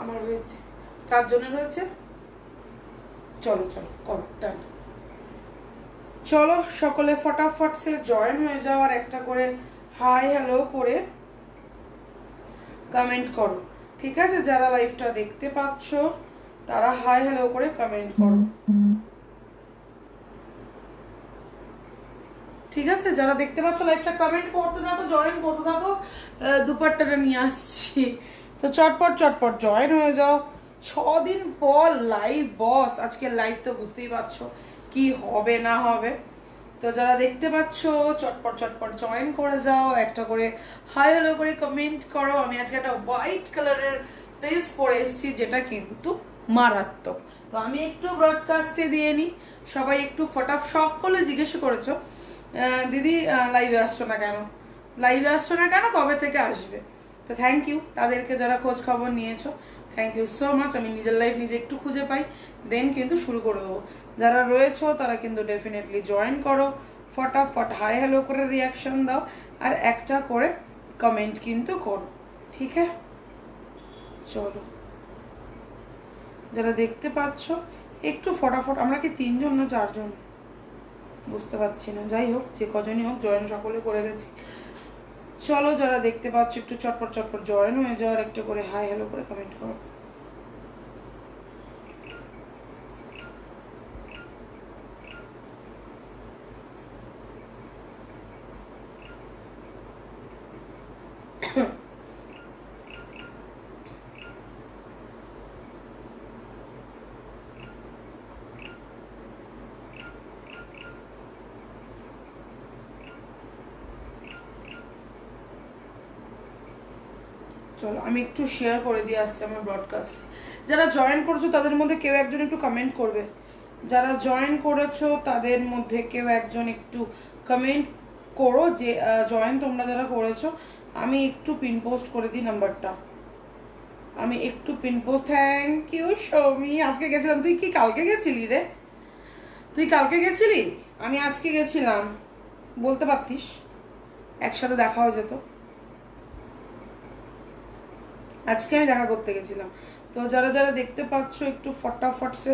আমার হয়েছে 4 জনের হয়েছে। চলো চলো করো ডান। চলো সকলে ফটাফট সে জয়েন হয়ে যাও আর একটা করে হাই হ্যালো করে কমেন্ট করো, ঠিক আছে? যারা লাইভটা দেখতে পাচ্ছ তারা হাই হ্যালো করে কমেন্ট করো, ঠিক আছে? যারা দেখতে পাচ্ছ লাইভটা কমেন্ট করতে থাকো, জয়েন করতে থাকো। দুপাট্টাটা নিয়ে আসছি, তো চটপট চটপট জয়েন হয়ে যাও। 6 দিন পর লাইভ বস, আজকে লাইভ তো বুঝতেই পারছো কি হবে না হবে। তো যারা দেখতে পাচ্ছ চটপট চটপট জয়েন করে যাও, একটা করে হাই হ্যালো করে কমেন্ট করো। আমি আজকে একটা হোয়াইট কালারের পেজ পরে এসেছি যেটা কিন্তু মারাত্মক। তো আমি একটু ব্রডকাস্টে দিয়ে নিই, সবাই একটু ফটাফট। সকলে জিজ্ঞেস করেছো দিদি লাইভে আসছো না কেন, লাইভে আসছো না কেন, কবে থেকে আসবে? তো থ্যাংক ইউ তাদেরকে যারা খোঁজ খবর নিয়েছো, থ্যাংক ইউ সো মাচ। আমি নিজের লাইফ নিজে একটু খুঁজে পাই, দেন কিন্তু শুরু করে দেবো। যারা রয়েছো তারা কিন্তু ডেফিনেটলি জয়েন করো, ফটাফট হাই হ্যালো করে রিয়াকশন দাও আর একটা করে কমেন্ট কিন্তু করো, ঠিক আছে? চলো যারা দেখতে পাচ্ছ একটু ফটাফট। আমরা কি 3 জন না 4 জন বুঝতে পারছি না, যাই হোক যে কজনই হোক জয়েন সকলে করে গেছি। চলো যারা দেখতে পাচ্ছ একটু চটপট চটপট জয়েন হয়ে যাওয়ার একটা করে হাই হ্যালো করে কমেন্ট করো। চলো আমি একটু শেয়ার করে দিয়ে আসছি আমার ব্রডকাস্ট। যারা জয়েন করছো তাদের মধ্যে কেউ একজন একটু কমেন্ট করবে, যারা জয়েন করেছো তাদের মধ্যে কেউ একজন একটু কমেন্ট করো যে জয়েন তোমরা যারা করেছো। আমি একটু পিন পোস্ট করে দিই নাম্বারটা, আমি একটু pin post. Thank you Soumi. আজকে গেছিলাম, তুই কি কালকে গেছিলি রে? তুই কালকে গেছিলি, আমি আজকে গেছিলাম, বলতে পারতিস, একসাথে দেখা হয়ে যেত। আজকে আমি দেখা করতে গেছিলাম। তো যারা যারা দেখতে পাচ্ছ একটু ফটাফট সে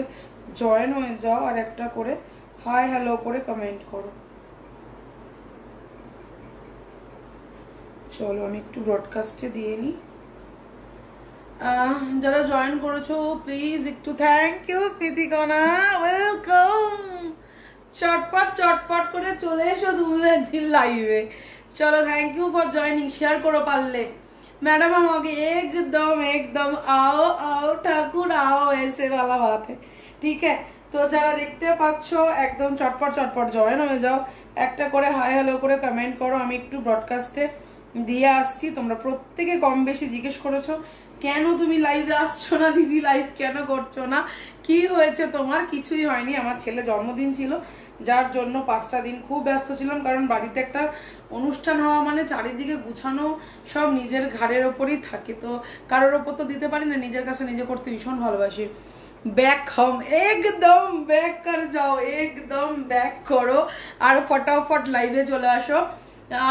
জয়েন হয়ে যাও আর একটা করে হাই হ্যালো করে কমেন্ট করো। চলো আমি একটু ব্রডকাস্টে দিয়ে নিই। যারা জয়েন করেছো প্লিজ একটু থ্যাংক ইউ স্মৃতিকণা, ওয়েলকাম। চটপট চটপট করে চলে এসো তুমি একদিন লাইভে। চলো thank you for joining, share করো পারলে। मैडम हम आगे एकदम एकदम आओ आओ ठाकुर आओ ऐसे वाला बात है, ठीक है? তো যারা দেখতে পাচ্ছ একদম চটপট চটপট জয়েন হয়ে যাও, একটা করে হাই হ্যালো করে কমেন্ট করো। আমি একটু ব্রডকাস্টে দিয়ে আসছি। তোমরা প্রত্যেকে কম বেশি জিজ্ঞেস করেছো কেন তুমি লাইভে আসছো না দিদি, লাইভ কেন করছো না, কি হয়েছে তোমার? কিছুই হয়নি, আমার ছেলে জন্মদিন ছিল যার জন্য 5টা দিন খুব ব্যস্ত ছিলাম। কারণ বাড়িতে একটা অনুষ্ঠান হওয়া মানে চারিদিকে গুছানো সব নিজের ঘাড়ের ওপরই থাকে, তো কারোর ওপর তো দিতে পারি না, নিজের কাছে নিজে করতে ভীষণ ভালোবাসি। बैक हम एकदम बैक कर जाओ, एकदम बैक करो আর ফটাফট লাইভে চলে আসো।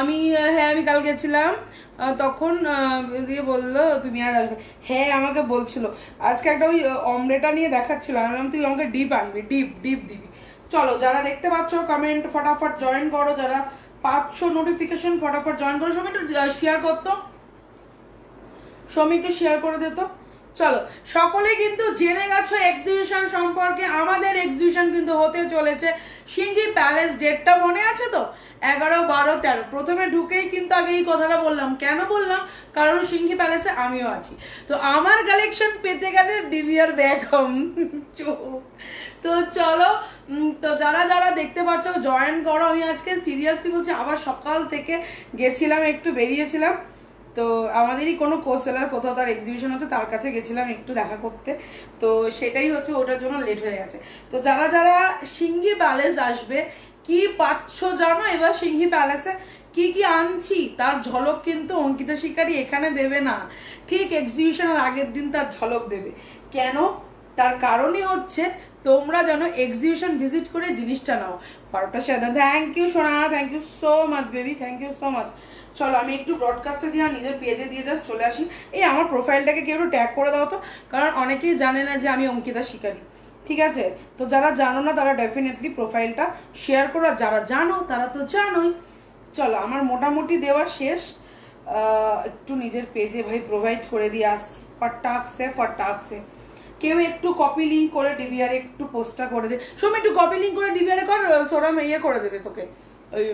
আমি হ্যাঁ আমি কাল গেছিলাম, তখন দিয়ে বললো তুমি আর আসবে। হ্যাঁ আমাকে বলছিল আজকে একটা ওই অমলেটা নিয়ে দেখাচ্ছিল, আমি বললাম তুই আমাকে ডিপ আনবি, ডিপ ডিপ দিবি। চলো যারা দেখতে পাচ্ছ কমেন্ট ফটাফট জয়েন করো, যারা পাচ্ছ নোটিফিকেশন ফটাফট জয়েন করো। সবাই একটু শেয়ার করতো, সবাই একটু শেয়ার করে দিত। চলো সকলে কিন্তু জেনে গেছো এক্সিবিশন সম্পর্কে। আমাদের এক্সিবিশন কিন্তু হতে চলেছে সিংহি প্যালেস, ডেটটা মনে আছে তো? 11, 12, 13। প্রথমে ঢুকেই কিন্তু আগে এই কথাটা বললাম, কেন বললাম? কারণ সিংহি প্যালেসে আমিও আছি, তো আমার কালেকশন পেতে গেলে ডিভিয়ার বেগম। তো চলো, তো যারা যারা দেখতে পাচ্ছ জয়েন করো। আমি আজকে সিরিয়াসলি বলছি, আবার সকাল থেকে গেছিলাম, একটু বেরিয়েছিলাম, তো আমাদেরই কোনো কোসেলার কোথাও তার এক্সিবিশন হচ্ছে, তার কাছে গেছিলাম একটু দেখা করতে, তো সেটাই হচ্ছে, ওটার জন্য লেট হয়ে গেছে। তো যারা যারা সিংহি প্যালেস আসবে কি পাচ্ছ জানো? এবার সিংহি প্যালেসে কি কি আনছি তার ঝলক কিন্তু অঙ্কিতা শিকারী এখানে দেবে না, ঠিক এক্সিবিশনের আগের দিন তার ঝলক দেবে। কেন? তার কারণই হচ্ছে তোমরা যেন এক্সিবিশন ভিজিট করে জিনিসটা নাও। 12টা সাড়ে। থ্যাংক ইউ সোনা, thank you so much baby, thank you so much. চলো আমি একটু ব্রডকাস্টে দিয়ে নিজের পেজে দিয়ে জাস্ট চলে আসি। এই আমার প্রোফাইলটাকে কেউ একটু ট্যাগ করে দাও তো, কারণ অনেকেই জানে না যে আমি অঙ্কিতা শিকারি, ঠিক আছে? তো যারা জানো না তারা ডেফিনেটলি প্রোফাইলটা শেয়ার করো, আর যারা জানো তারা তো জানোই। চলো আমার মোটামুটি দেওয়া শেষ, একটু নিজের পেজে ভাই প্রোভাইড করে দিয়ে আসছি ফটাকসে। কেউ একটু কপি লিঙ্ক করে ডিবিআর একটু পোস্টটা করে দে, সোম একটু কপি লিঙ্ক করে ডিবিআর কর, সোরাম ইয়ে করে দেবে তোকে, ওই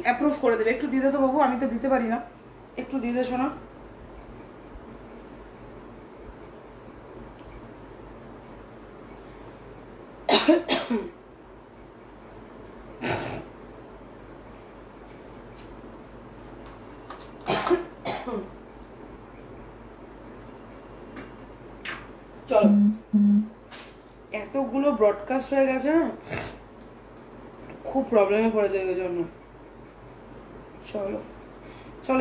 অ্যাপ্রুভ করে দেবে। একটু দিয়ে দে তো বাবু, আমি তো দিতে পারি না, একটু দিয়ে দে শোনা। চলো এতগুলো ব্রডকাস্ট হয়ে গেছে না, খুব প্রবলেমে পড়ে যায় ওই জন্য। চলো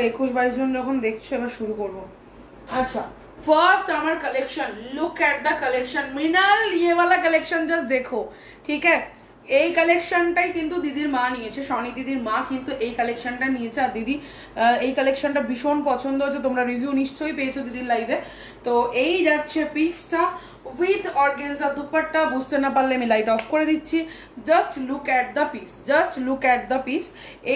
21-22 জন যখন দেখছো এবার শুরু করবো। আচ্ছা ফার্স্ট আমার collection, look at the collection. Mrinal ये वाला कलेक्शन जस्ट देखो, ठीक है? এই কালেকশনটাই কিন্তু দিদির মা নিয়েছে, সনি দিদির মা কিন্তু এই কালেকশনটা নিয়েছে। আর দিদি এই কালেকশনটা ভীষণ পছন্দ হয়েছে, তোমরা রিভিউ নিশ্চয়ই পেয়েছো দিদির লাইভে। তো এই যাচ্ছে পিসটা উইথ অর্গানজা দুপাট্টা। বুঝতে না পারলে আমি লাইট অফ করে দিচ্ছি, just look at the piece, just look at the piece.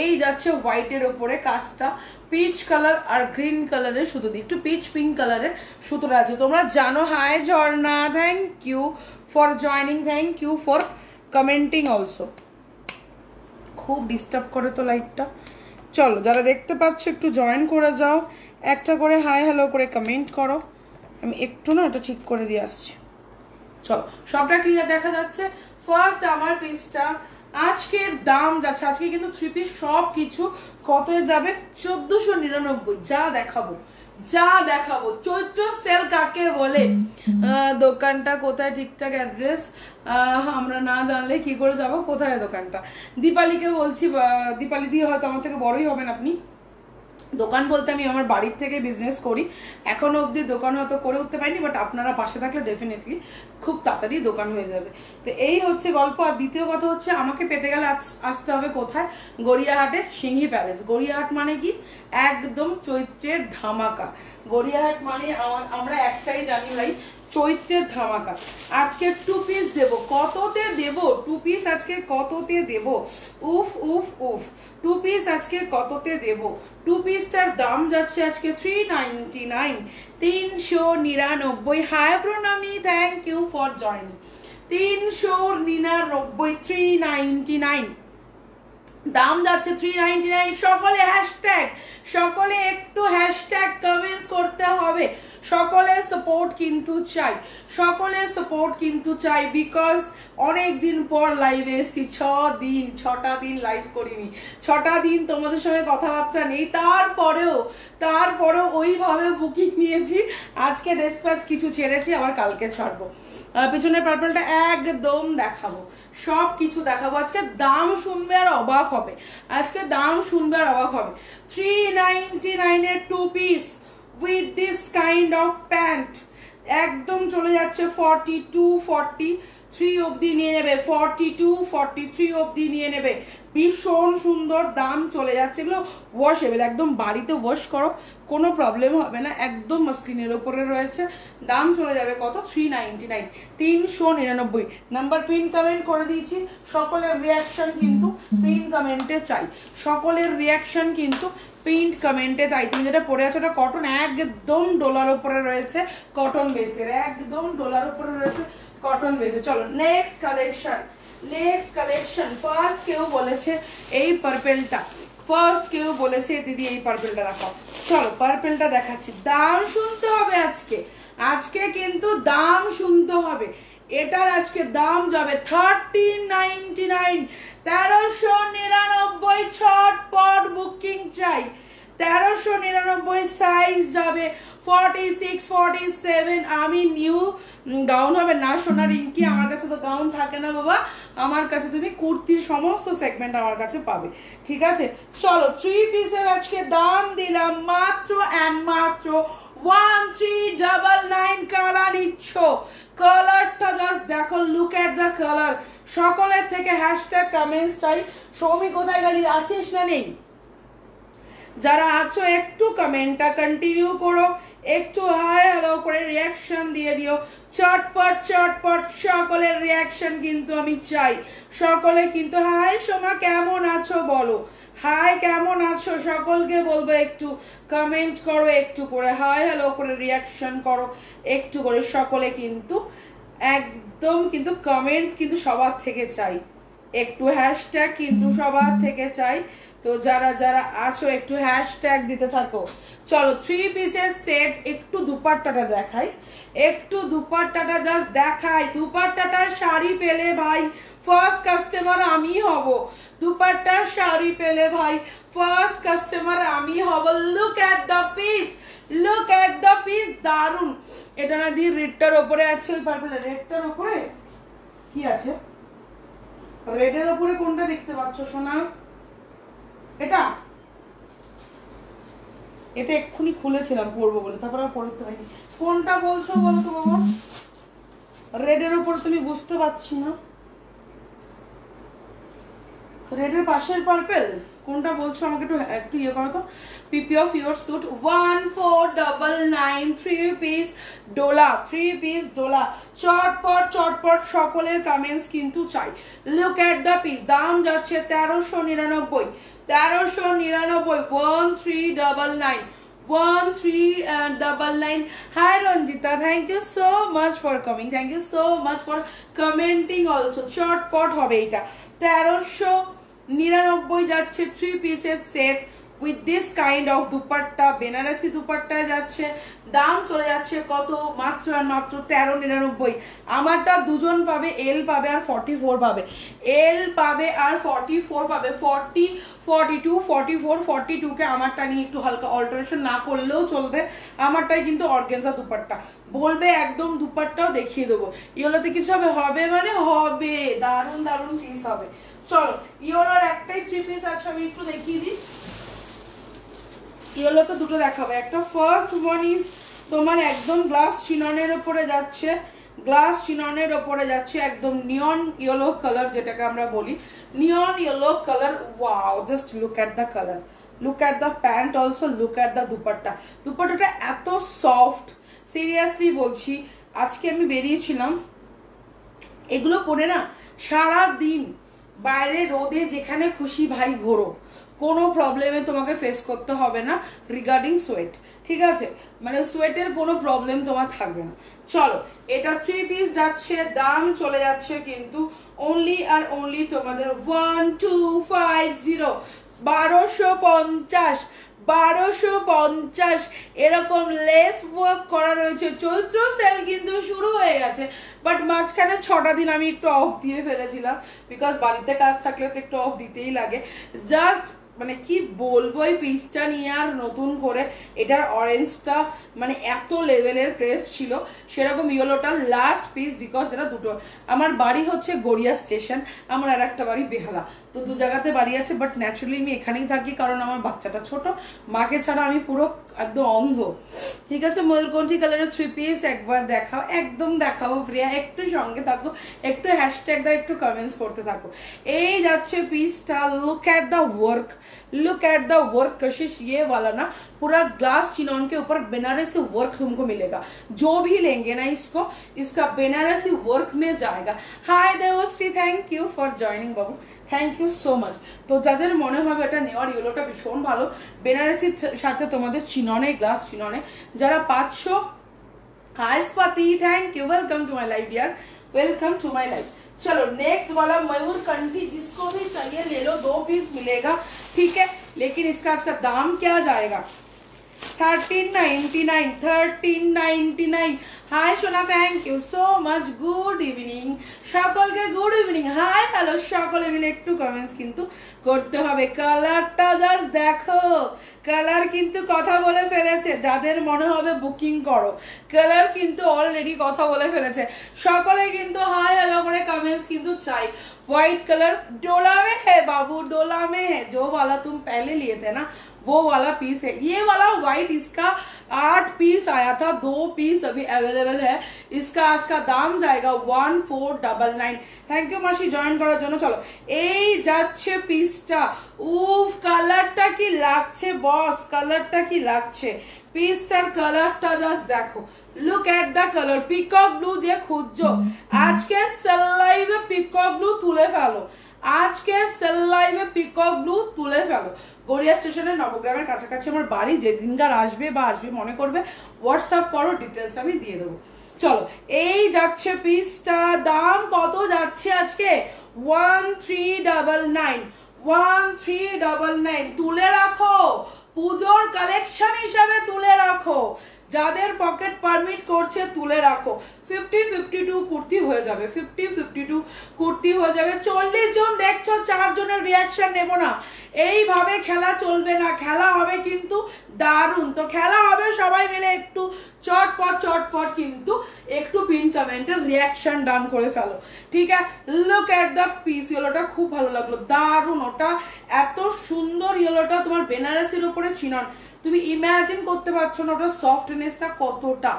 এই যাচ্ছে হোয়াইটের ওপরে কাজটা, পিচ কালার আর গ্রিন কালারের সুতো দিয়ে, একটু পিচ পিঙ্ক কালারের সুতোটা আছে। তোমরা জানো, hi Jharna, thank you for joining, thank you for commenting also. খুব ডিস্টার্ব করে তো লাইটটা। চলো যারা দেখতে পাচ্ছ একটু জয়েন করে যাও, একটা করে হাই হ্যালো করে কমেন্ট করো। আমি একটু না এটা ঠিক করে দিয়ে আসছি। চলো সবটা ক্লিয়ার দেখা যাচ্ছে। ফার্স্ট আমার পিসটা আজকের দাম যাচ্ছে, আজকে কিন্তু 3 পিস সব কিছু কত যাবে 1499। যা দেখাবো চৈত্র সেল কাকে বলে, দোকানটা কোথায়, ঠিকঠাক অ্যাড্রেস আমরা না জানলে কি করে যাব কোথায় দোকানটা। দীপালিকে বলছি, দীপালি দিয়ে হয়তো আমার থেকে বড়ই হবেন আপনি। দোকান বলতে আমি আমার বাড়ির থেকে বিজনেস করি, এখনো অবধি দোকান হয়তো করে উঠতে পারিনি, বাট আপনারা পাশে থাকলে ডেফিনেটলি খুব তাড়াতাড়ি দোকান হয়ে যাবে। তো এই হচ্ছে গল্প। আর দ্বিতীয় কথা হচ্ছে আমাকে পেতে গেলে আসতে হবে কোথায়, গড়িয়াহাটে সিংহি প্যালেস। গড়িয়াহাট মানে কি, একদম চৈত্রের ধামাকা। গড়িয়াহাট মানে আমরা একটাই জানি ভাই, চৈত্রের ধামাকা। আজকে 2 পিস দেবো, কততে দেবো 2 পিস আজকে, কততে দেবো, উফ উফ উফ 2 পিস আজকে কততে দেবো। 2 পিসটার দাম যাচ্ছে আজকে 399, 399। High Pranami, thank you for joining. 399, 399 দাম যাচ্ছে 399। সকলে একটু হ্যাশট্যাগ কমেন্টস করতে হবে। সকলের সাপোর্ট কিন্তু চাই, বিকজ অনেক দিন পর লাইভে এসেছি। 6টা দিন লাইভ করিনি, 6টা দিন তোমাদের সঙ্গে কথাবার্তা নেই। তারপরেও ওইভাবে বুকিং নিয়েছি। আজকে ডেসপ্যাচ কিছু ছেড়েছি, আবার কালকে ছাড়বো। পিছনের পার্পলটা একদম দেখাবো, সব কিছু দেখাবো। আজকে দাম শুনবে আর অবাক হবে, 399 এর 2 piece with this kind of pant একদম চলে যাচ্ছে 42-43 অবধি নিয়ে নেবে, 42-43 অবধি নিয়ে নেবে। ভীষণ সুন্দর, দাম চলে যাচ্ছে। এগুলো ওয়াশেবল, একদম বাড়িতে ওয়াশ করো, কোনো প্রবলেম হবে না। একদম মাসলিনের ওপরে রয়েছে, দাম চলে যাবে কত, 399, 399। নাম্বার পিন কমেন্ট করে দিয়েছি, সকলের রিয়াকশন কিন্তু পিন কমেন্টে চাই, সকলের রিয়াকশন কিন্তু পিন কমেন্টে তাই। তুমি যেটা পরে আছো ওটা কটন, একদম ডোলার উপরে রয়েছে, কটন বেসের, একদম ডোলার উপরে রয়েছে, কটন বেসে। চলো নেক্সট কালেকশন। ফার্স্ট কেউ বলেছে এই পার্পেলটা, দিদি এই পার্পেলটা রাখাও। চলো পার্পেলটা দেখাচ্ছি। দাম শুনতে হবে আজকে কিন্তু দাম শুনতে হবে। এটার আজকে দাম যাবে 1399, 1399। ছটপট বুকিং চাই। 1399 সাইজ যাবে 46-47। আমি নিউ গাউন হবে না সোনা রিঙ্কি, আমার কাছে তো গাউন থাকে না বাবা, আমার কাছে তুমি কুর্তির সমস্ত সেগমেন্ট আমার কাছে পাবে, ঠিক আছে? চলো 3 পিসের আজকে দাম দিলাম মাত্র 1399। কালার নিচ্ছ, কালারটা জাস্ট দেখো, লুক এট দ্য কালার। সকলের থেকে হ্যাশট্যাগ কমেন্টস চাই। সৌমি কোথায় গেলি, আছিস না নেই? যারা আছো একটু কমেন্টটা কন্টিনিউ করো, একটু হাই হ্যালো করে রিয়াকশন দিয়ে দিও। চটপট চটপট সকলের রিয়াকশন কিন্তু আমি চাই। সকলে কিন্তু হাই সোমা কেমন আছো বলো, হাই কেমন আছো সকলকে বলবো একটু কমেন্ট করো, একটু করে হাই হ্যালো করে রিয়াকশন করো একটু করে। সকলে কিন্তু একদম কিন্তু কমেন্ট কিন্তু সবার থেকে চাই, একটু হ্যাশট্যাগ কিন্তু সবার থেকে চাই। তো যারা যারা আছো একটু হ্যাশট্যাগ দিতে থাকো। চলো 3 পিসের সেট, একটু দুপাট্টাটা দেখাই, একটু দুপাট্টাটা জাস্ট দেখাই। দুপাট্টাটার শাড়ি পেলে ভাই ফার্স্ট কাস্টমার আমি হব, দুপাট্টার শাড়ি পেলে ভাই ফার্স্ট কাস্টমার আমি হব। Look at the piece, look at the piece, দারুন। এটা না দিয়ে রেডটার ওপরে আছে, ওই পার্পল রেডটার ওপরে কি আছে, রেডের ওপরে কোনটা দেখতে পাচ্ছ সোনা? এটা এটা এক্ষুনি খুলেছিলাম পরবো বলে, তারপর আর পরতে পারিনি। কোনটা বলছো বলো তো বাবা? রেডের ওপর তুমি বুঝতে পারছি না, রেডের পাশের পার্পল কোনটা বলছো আমাকে একটু একটু ইয়ে করো তো। পিপি অফ ইউর স্যুট 1499 3 পিস ডোলা, 3 পিস ডোলা। চটপট চটপট সকলের কমেন্টস কিন্তু চাই। লুক এট দ্য পিস, দাম যাচ্ছে 1399, 1399, 1399, 1399. Hi Ranjita, thank you so much for coming, thank you so much for commenting also. চটপট হবে এটা 1399 যাচ্ছে 3 পিসের set with this kind of dupatta. Banarasi দুপাট্টায় যাচ্ছে, দাম চলে যাচ্ছে কত? মাত্র আর মাত্র 1399। আমারটা দুজন পাবে, এল পাবে আর 44 পাবে, এল পাবে আর 44 পাবে। 40 42 44 42 কে আমারটা নিয়ে একটু হালকা অল্টারেশন না করলেও চলবে। আমারটাই কিন্তু অর্গানজা দুপাট্টা বলবে, একদম দুপাট্টাও দেখিয়ে দেবো। ইয়েলোতে কিছু হবে, হবে মানে হবে, দারুন দারুন পিস হবে। চলো ইয়েলোর একটাই 3 পিস আছে, আমি একটু দেখিয়ে দিই। ইয়েলো তো দুটো দেখাবো, একটা ফার্স্ট ওয়ান ইজ তোমার একদম গ্লাস চিননের উপরে যাচ্ছে, গ্লাস চিননের উপরে যাচ্ছে একদম নিয়ন ইয়েলো কালার, যেটাকে আমরা বলি neon yellow colour. Wow, just look at the colour, look at the pant also, look at the dupatta. দুপাট্টাটা এত সফট, সিরিয়াসলি বলছি। আজকে আমি বেরিয়েছিলাম, এগুলো পরে না সারা দিন বাইরে রোদে যেখানে খুশি ভাই ঘোরো, কোনো প্রবলেমে তোমাকে ফেস করতে হবে না রিগার্ডিং সোয়েট, ঠিক আছে? মানে সোয়েটের কোনো প্রবলেম তোমার থাকবে না। চলো এটা 3 পিস যাচ্ছে, দাম চলে যাচ্ছে কিন্তু অনলি আর অনলি তোমাদের 1250, 1250, 1250। এরকম লেস ওয়ার্ক করা রয়েছে। চৈত্র সেল কিন্তু শুরু হয়ে গেছে, বাট মাঝখানে 6টা দিন আমি একটু অফ দিয়ে ফেলেছিলাম, বিকজ বাড়িতে কাজ থাকলে তো একটু অফ দিতেই লাগে। জাস্ট মানে কি বলবো, এই পিসটা নিয়ে আর নতুন করে এটার অরেঞ্জটা মানে এত লেভেলের ক্রেজ ছিল, সেরকম ইয়েলোটার লাস্ট পিস। বিকজ এটা দুটো, আমার বাড়ি হচ্ছে গড়িয়া স্টেশন, আমার আর একটা বাড়ি বেহালা, তো দু জায়গাতে বাড়ি আছে। বাট ন্যাচুরালি আমি এখানেই থাকি, কারণ আমার বাচ্চাটা ছোট, মাকে ছাড়া আমি পুরো একদম অন্ধ, ঠিক আছে? ময়ূরকণ্ঠী কালারের 3 পিস একবার দেখাও, একদম দেখাবো প্রিয়া, একটু সঙ্গে থাকো, একটু হ্যাশট্যাগ দাও, একটু কমেন্টস করতে থাকো। এই যাচ্ছে পিসটা, look at the work, look at the work. कशिश ये वाला ना पूरा ग्लास चिनॉन के ऊपर बनारसी वर्क तुमको मिलेगा, जो भी लेंगे ना इसको, इसका बनारसी वर्क में जाएगा। Hi Debashree, thank you for joining बाबू, थैंक यू सो मच। তো যাদের মনে হবে এটা নেওয়ার, ইয়েলোটা ভীষণ ভালো, বেনারসির সাথে তোমাদের চিননে, গ্লাস চিননে যারা পাচ্ছ। Hi Swati, thank you, welcome to my live dear, welcome to my live. चलो नेक्स्ट वाला मयूरकंठी, जिसको भी चाहिए ले लो, 2 पीस मिलेगा, ठीक है? लेकिन इसका आज का दाम क्या जाएगा? 1399, 1399। हाय सोना, thank you so much, good evening সকলকে, গুড ইভিনিং, হাই হ্যালো। সকলে মিলে একটু কমেন্টস কিন্তু করতে হবে। কালারটা জাস্ট দেখো, কালার কিন্তু কথা বলে ফেলেছে। যাদের মনে হবে বুকিং করো, কালার কিন্তু অলরেডি কথা বলে ফেলেছে। সকলে কিন্তু হাই হ্যালো করে কমেंट्स কিন্তু চাই। व्हाइट कलर डोला में है बाबू, डोला में है, जो वाला तुम पहले लिए थे ना वो वाला पीस है। ये वाला व्हाइट इसका 8 पीस आया था, 2 पीस अभी अवेलेबल है। इसका आज का दाम जाएगा 1499। थैंक यू मासी জয়েন করার জন্য। চলো এই যাচ্ছে পিসটা। উফ কালারটা কি লাগছে বস, কালারটা কি লাগছে, পিসটার কালারটা জাস্ট দেখো। Look at the colour, peacock blue যে খুঁজছো আজকে সেল লাইভে পিকক ব্লু তুলে ফেলো, আজকে সেল লাইভে পিকক ব্লু তুলে ফেলো। গড়িয়া স্টেশনের নবগ্রামের কাছাকাছি আমার বাড়ি, যেদিনকার আসবে বা আসবে মনে করবে হোয়াটসঅ্যাপ করো, ডিটেলস আমি দিয়ে দেবো। চলো এই যাচ্ছে পিসটা, দাম কত যাচ্ছে আজকে 1399, 1399। তুলে রাখো, পুজোর কালেকশন হিসাবে তুলে রাখো, যাদের পকেট পারমিট করছে তুলে রাখো। 50-52 কুর্তি হয়ে যাবে, 50-52 কুর্তি হয়ে যাবে। 40 জন দেখছো, 4 জনের রিয়াকশন নেব না, এইভাবে খেলা চলবে না, খেলা হবে কিন্তু দারুণ। তো খেলা হবে সবাই মিলে একটু চটপট চটপট, কিন্তু একটু পিন কমেন্টের রিয়াকশন ডান করে ফেলো, ঠিক আছে। লুক এট দ্য পিস, ইয়েলোটা খুব ভালো লাগলো, দারুণ। ওটা এত সুন্দর ইয়েলোটা, তোমার বেনারসির উপরে চিনন, তুমি ইমাজিন করতে পারছো না ওটা সফটনেসটা কতটা,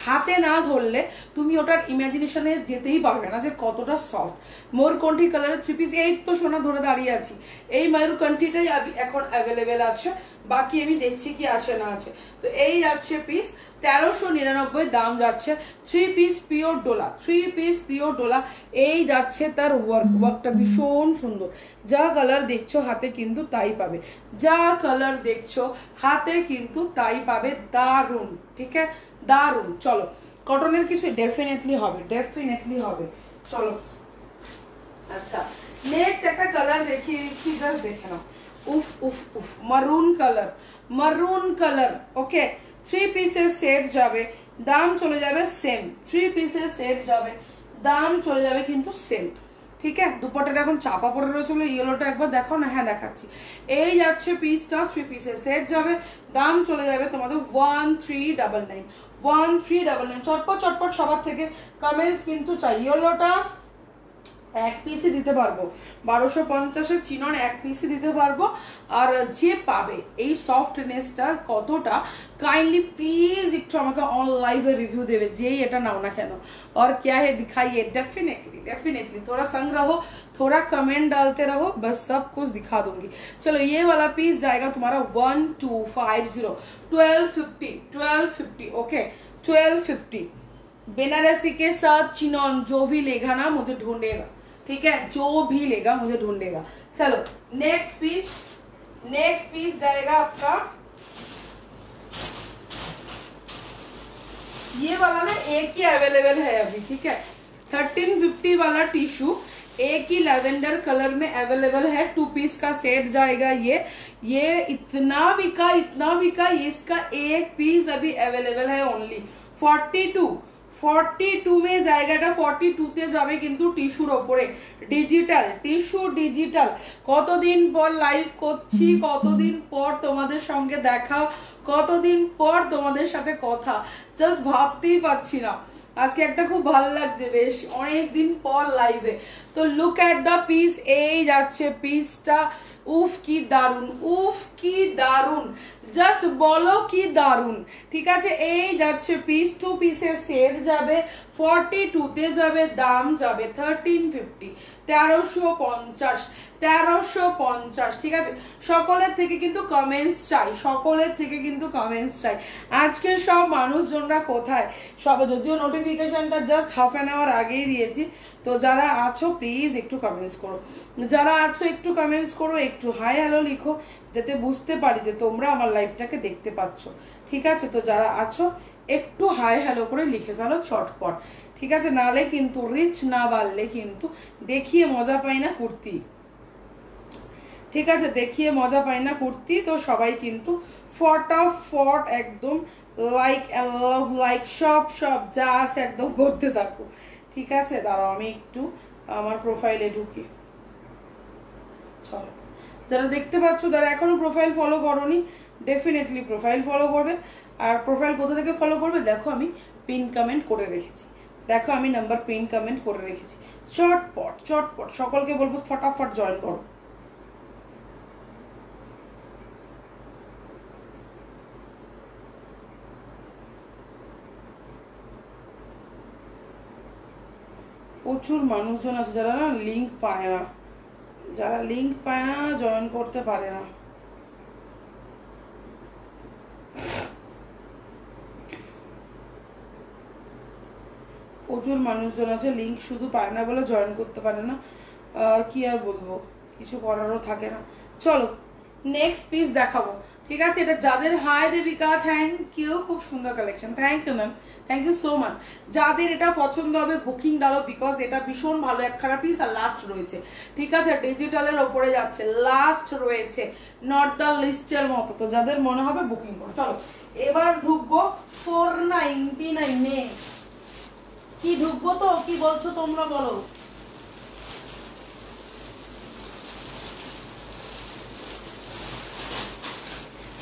হাতে না ধরলে তুমি ওটার ইমাজিনেশনে যেতেই পারবে না যে কতটা সফট। ময়ূরকণ্ঠী কালারের 3 পিস, এই তো সোনা ধরে দাঁড়িয়ে আছি, এই ময়ূরকণ্ঠীটাই এখন অ্যাভেলেবেল আছে, বাকি আমি দেখছি কি আছে না আছে। তো এই যাচ্ছে পিস 1399, দাম যাচ্ছে। 3 piece pure Dola, 3 piece pure Dola. এই যাচ্ছে তার ওয়ার্কটা ভীষণ সুন্দর, যা কালার দেখছো হাতে কিন্তু তাই পাবে, যা কালার দেখছো হাতে কিন্তু তাই পাবে, দারুণ, ঠিক আছে, দারুণ। চলো কটনের কিছু ডেফিনেটলি হবে, ডেফিনেটলি হবে। চলো আচ্ছা নেক্সট একটা কালার দেখিয়ে দিচ্ছি, জাস্ট দেখে নাও। উফ উফ উফ, মারুন কালার, মারুন কালার। ওকে 3 পিসের সেট যাবে, দাম চলে যাবে সেম। 3 পিসের সেট যাবে, দাম চলে যাবে কিন্তু সেম, ঠিক আছে। দুপাট্টাটা এখন চাপা পড়ে রয়েছে বলে ইয়েলোটা একবার দেখাও না, হ্যাঁ দেখাচ্ছি। এই যাচ্ছে পিসটা, 3 পিসের সেট যাবে, দাম চলে যাবে তোমাদের 1399, 1399। চটপট চটপট সবার থেকে কমেন্টস কিন্তু চাই। ইয়েলোটা 1 পিসই দিতে পারবো, 1250-এর চিনন 1 পিসই দিতে পারবো। আর যে পাবে এই সফটনেসটা কতটা, কাইন্ডলি প্লিজ একটু আমাকে অন লাইভে রিভিউ देवे, যেই এটা নাও না কেন, और क्या है दिखाइए। डेफिनेटली डेफिनेटली थोड़ा संग रहो, थोड़ा कमेंट डालते रहो, बस सब कुछ दिखा दूंगी। चलो ये वाला पीस जाएगा तुम्हारा 1250, 1250, 1250। ओके 1250। बेनारसी के साथ चिनॉन जो भी लेगा ना मुझे ढूंढेगा, ठीक है, जो भी लेगा मुझे ढूंढेगा। चलो नेक्स्ट पीस, नेक्स्ट पीस जाएगा आपका ये वाला ना, एक ही अवेलेबल है अभी, ठीक है। 1350 वाला टिश्यू एक ही लैवेंडर कलर में अवेलेबल है, 2 पीस का सेट जाएगा। ये इतना बिका, इतना बिका, इसका 1 पीस अभी अवेलेबल है ओनली 42 में जाएगा, এটা 42 তে যাবে কিন্তু টিস্যুর উপরে, ডিজিটাল টিস্যু, ডিজিটাল। কতদিন পর লাইভ করছি, কতদিন পর তোমাদের সঙ্গে দেখা, কতদিন পর তোমাদের সাথে কথা, জাস্ট ভাবতেই পারছি না। আজকে একটা খুব ভালো লাগছে, বেশ অনেক দিন পর লাইভে। তো লুক এট দা পিস, এই যাচ্ছে পিসটা, উফ কি দারুন, উফ কি দারুন, জাস্ট বলো কি দারুন, ঠিক আছে। এই যাচ্ছে পিস, 2 পিসের সেট যাবে, 42 তে যাবে, দাম যাবে 1350, 1350, 1350, ঠিক আছে। সকলের থেকে কিন্তু কমেন্টস চাই, সকলের থেকে কিন্তু কমেন্টস চাই। আজকে সব মানুষজনরা কোথায়, সব যদিও নোটিফিকেশনটা জাস্ট হাফ অ্যান আওয়ার আগেই দিয়েছি। তো যারা আছো প্লিজ একটু কমেন্টস করো, যারা আছো একটু কমেন্টস করো, একটু হাই হ্যালো লিখো, যাতে বুঝতে পারি যে তোমরা আমার লাইভটাকে দেখতে পাচ্ছ, ঠিক আছে। তো যারা আছো একটু হাই হ্যালো করে লিখে ফেলো চটপট, ঠিক আছে। নালে কিন্তু রিচ না বাড়লে কিন্তু দেখিয়ে মজা পাই না কুর্তি, ঠিক আছে, দেখিয়ে মজা পাই না কুর্তি। তো সবাই কিন্তু ফটাফট একদম লাইক লাভ লাইক সব সব যা আছে একদম করতে থাকো, ঠিক আছে। দাঁড়াও আমি একটু আমার প্রোফাইলে ঢুকি। চলো যারা দেখতে পাচ্ছ, যারা এখনো প্রোফাইল ফলো করোনি ডেফিনেটলি প্রোফাইল ফলো করবে। আর প্রোফাইল কোথা থেকে ফলো করবে দেখো, আমি পিন কমেন্ট করে রেখেছি, দেখো আমি নাম্বার পিন কমেন্ট করে রেখেছি। চটপট চটপট সকলকে বলবো ফটাফট জয়েন করো। প্রচুর মানুষজন আছে যারা না লিঙ্ক পায় না, যারা লিঙ্ক পায় না জয়েন করতে পারে না। প্রচুর মানুষজন আছে লিঙ্ক শুধু পায় না বলে জয়েন করতে পারে না, কি আর বলবো, কিছু করারও থাকে না। চলো নেক্সট পিস দেখাবো, ঠিক আছে? এটা যাদের, হাই দেবিকা, থ্যাংক ইউ, খুব সুন্দর collection, thank you ma'am, thank you so much. যাদের এটা পছন্দ হবে বুকিং ডালো, বিকজ এটা ভীষণ ভালো একখানা পিস আর লাস্ট রয়েছে, ঠিক আছে? ডিজিটালের ওপরে যাচ্ছে, লাস্ট রয়েছে, নট দ্য লিস্টের মতো। তো যাদের মনে হবে বুকিং করো। চলো এবার ঢুকবো 499 এ। কি ঢুকবো তো, কি বলছো তোমরা বলো?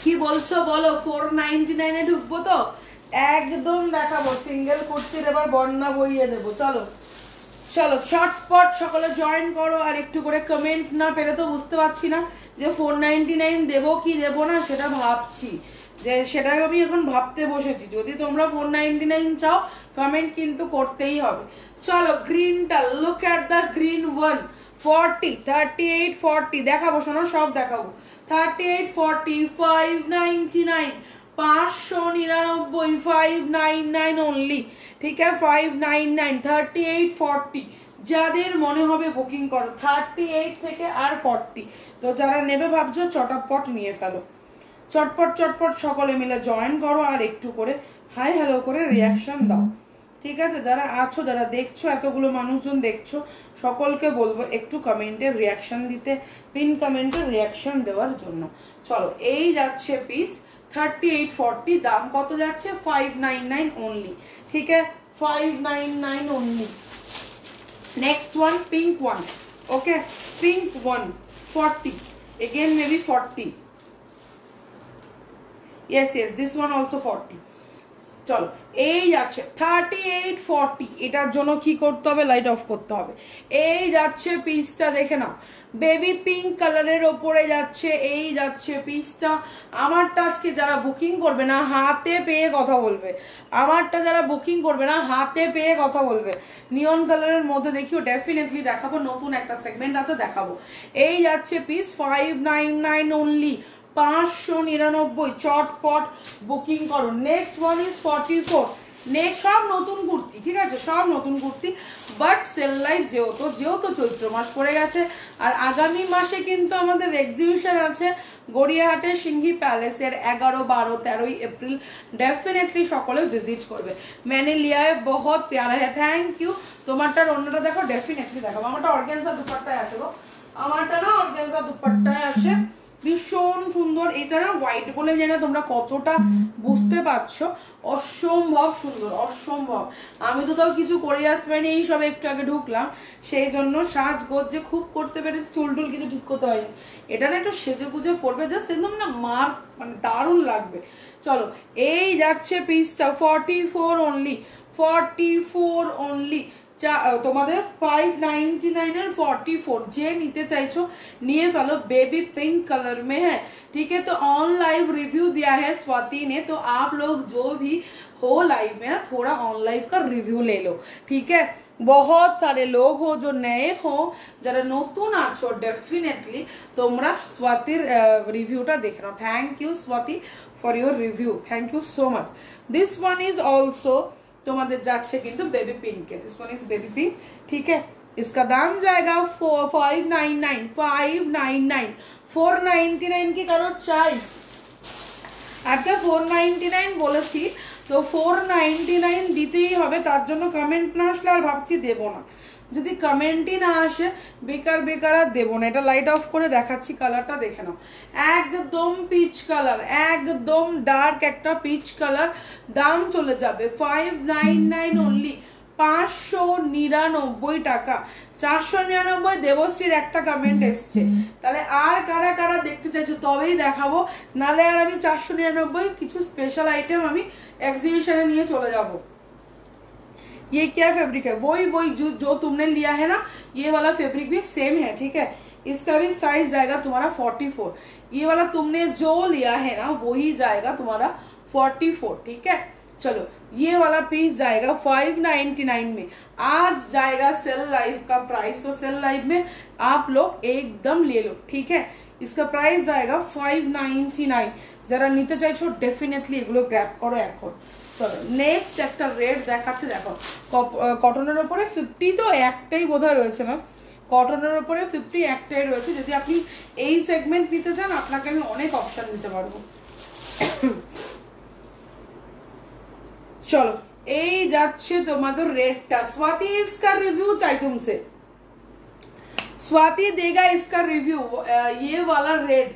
কি বলছো বলো? 499 এ ঢুকবো তো? একদম দেখাবো, সিঙ্গেল কুর্তির এবার বন্যা বইয়ে দেবো। চলো চলো চটপট সকলে জয়েন করো, আর একটু করে কমেন্ট না পেলে তো বুঝতে পারছি না যে 499 দেবো কি দেবো না, সেটা ভাবছি, যে সেটা আমি এখন ভাবতে বসেছি। যদি তোমরা 499 চাও কমেন্ট কিন্তু করতেই হবে। চলো গ্রিনটা, look at the green one, 40, 38, 40 দেখাবো, শোনো সব দেখাবো। 38, 40, 599, 599, 599 অনলি, ঠিক আছে? 599, 38, 40 যাদের মনে হবে বুকিং করো, 38 থেকে আর 40। তো যারা নেবে ভাবছো চটাপট নিয়ে ফেলো, চটপট চটপট সকলে মিলে জয়েন করো, আর একটু করে হাই হ্যালো করে রিয়াকশন দাও, ঠিক আছে? যারা আছো, যারা দেখছো, এতগুলো মানুষজন দেখছো, সকলকে বলবো একটু কমেন্টের রিয়াকশন দিতে, পিন কমেন্টের রিয়াকশন দেওয়ার জন্য। চলো এই যাচ্ছে পিস 38, 40, দাম কত যাচ্ছে? 599 অনলি, ঠিক আছে? 599 only. Next one, pink one, okay, pink one 40, again maybe 40, yes yes, this one also 40। চলো এই যাচ্ছে 38, 40, এটার জন্য কি করতে হবে? লাইট অফ করতে হবে। এই যাচ্ছে পিসটা, দেখে নাও, বেবি পিঙ্ক কালারের ওপরে যাচ্ছে, এই যাচ্ছে পিসটা। আমারটা আজকে যারা বুকিং করবে না হাতে পেয়ে কথা বলবে, আমারটা যারা বুকিং করবে না হাতে পেয়ে কথা বলবে। নিয়ন কালারের মধ্যে দেখিও, ডেফিনেটলি দেখাবো, নতুন একটা সেগমেন্ট আছে দেখাবো। এই যাচ্ছে পিস 599 অনলি, 599, চটপট বুকিং করো। নেক্সট ওয়ান ইজ 44, নেক্সট সব নতুন কুর্তি, ঠিক আছে? সব নতুন কুর্তি, বাট সেল লাইভ যেহেতু চৈত্র মাস পড়ে গেছে, আর আগামী মাসে কিন্তু আমাদের এক্সিবিশন আছে গড়িয়াহাটের সিংহি প্যালেসের 11, 12, 13 अप्रैल। डेफिनेटली সকলে ভিজিট করবে। मैंने लिया है, बहुत प्यारा है, थैंक यू। তোমারটার অন্যটা দেখো, ডেফিনেটলি দেখাবো। আমারটা অর্গানজা দুপাট্টায় আছে গো, আমারটা না অর্গানজা দুপাট্টায় আছে, ভীষণ সুন্দর। এটা না হোয়াইট বলে জানি না তোমরা কতটা বুঝতে পারছো, অসম্ভব সুন্দর, অসম্ভব। আমি তো তাও কিছু করে আসতে পারিনি, এই সব একটু আগে ঢুকলাম, সেই জন্য সাজগোজ যে খুব করতে পেরেছি, চুল টুল কিছু ঠিক করতে হয়নি। এটা না একটু সেজে গুজে পড়বে, জাস্ট একদম না মার, মানে দারুণ লাগবে। চলো এই যাচ্ছে পিসটা 44 অনলি, 44 অনলি। তোমাদের 599 এর 44, যে নিতে চাইছো নিয়ে ফেলো। बेबी पिंक कलर में है, ठीक है? तो ऑन लाइव रिव्यू दिया है स्वाति ने, तो आप लोग जो भी हो लाइव में ना थोड़ा ऑन लाइव का रिव्यू ले लो, ठीक है? बहुत सारे लोग हो जो नए हो, যারা নতুন আছো, ডেফিনেটলি তোমরা স্বাতির রিভিউটা দেখে নাও। Thank you Swati for your review, thank you so much. This one is also তোমাদের যাচ্ছে কিন্তু বেবি পিঙ্ক के, this one is baby pink, ठीक है? इसका दाम जाएगा 599, 599, 499 की करो चाই। আজকে 499 বলেছি, তো 499 দিতেই হবে। তার জন্য কমেন্ট না আসলে আর ভাবছি দেব না, যদি কমেন্টই না আসে বেকার বেকার আর দেবো না। এটা লাইট অফ করে দেখাচ্ছি, কালারটা দেখে নাও, একদম পিচ কালার, একদম ডার্ক একটা পিচ কালার। দাম চলে যাবে 599 অনলি, 599 টাকা। 499 দেবশ্রীর একটা কমেন্ট এসছে, তাহলে আর কারা কারা দেখতে চাইছো তবেই দেখাবো, নালে আর আমি 499 কিছু স্পেশাল আইটেম আমি এক্সিবিশনে নিয়ে চলে যাবো। ये क्या फैब्रिक है? वही जो तुमने लिया है ना, ये वाला फैब्रिक भी सेम है, ठीक है? इसका भी साइज जाएगा तुम्हारा 44। ये वाला तुमने जो लिया है ना वही जाएगा तुम्हारा 44, ठीक है? चलो ये वाला पीस जाएगा 599 में। आज जाएगा सेल लाइव का प्राइस, तो सेल लाइव में आप लोग एकदम ले लो, ठीक है। इसका प्राइस जाएगा 599। যারা নিতে চাইছো ডেফিনেটলি এগুলো গ্র্যাব করো এখন। চলো নেক্সট একটা রেট দেখাচ্ছে, দেখো কটনের উপরে 50 তো একটাই বোধহয় রয়েছে ম্যাম, কটনের উপরে 50 একটাই রয়েছে। যদি আপনি এই সেগমেন্ট নিতে চান আপনাকে আমি অনেক অপশন দিতে পারবো। চলো এই যাচ্ছে তোমাদের রেটটা। स्वाति इसका रिव्यू चाहिए तुमसे, स्वाति देगा इसका रिव्यू। ये वाला रेड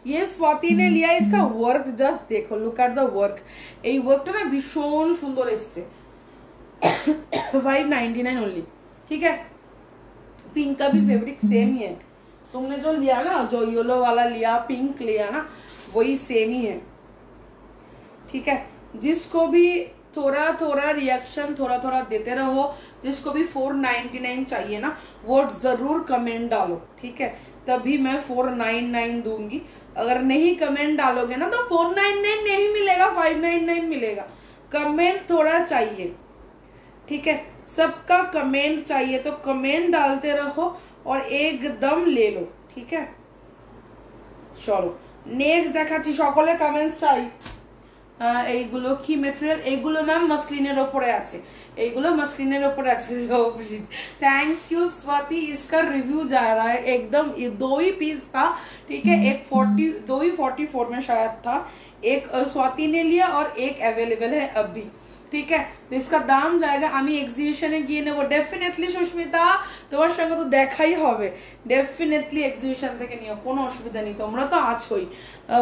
ये स्वाति ने लिया, इसका वर्क जस्ट देखो, लुक एट द वर्क। এই ওয়ার্কটা না ভীষণ সুন্দর এসছে। 599 ओनली, ठीक है। पिंक का भी फैब्रिक सेम ही है, तुमने जो लिया ना, जो येलो वाला लिया, पिंक लिया ना, वही सेम ही है, ठीक है। जिसको भी थोड़ा थोड़ा रिएक्शन थोड़ा थोड़ा देते रहो, जिसको भी 499 चाहिए ना वो जरूर कमेंट डालो, ठीक है, तभी मैं 499 दूंगी। अगर नहीं कमेंट डालोगे ना तो 499 नहीं मिलेगा, 599 मिलेगा। कमेंट थोड़ा चाहिए, ठीक है, सबका कमेंट चाहिए, तो कमेंट डालते रहो और एकदम ले लो, ठीक है। चलो नेक्स्ट দেখাচ্ছি, সকলে কমেন্টস চাই। এইগুলো কি মেটেরিয়াল, এইগুলো ম্যাম মসলিনের উপরে আছে, এইগুলো মসলিনের উপরে আছে। थैंक यू स्वाति, इसका रिव्यू जा रहा है एकदम। ये 2 ही पीस था, ठीक है, एक 44 में शायद था, एक स्वाति ने लिया और एक अवेलेबल है अभी, ठीक है। तो इसका दाम जाएगा, আমি এক্সিবিশনে গিয়ে নেব ডেফিনেটলি। সুস্মিতা তোমার সঙ্গে তো দেখাই হবে, ডেফিনেটলি এক্সিবিশন থেকে নিও, কোনো অসুবিধা নেই, তোমরা তো আছোই।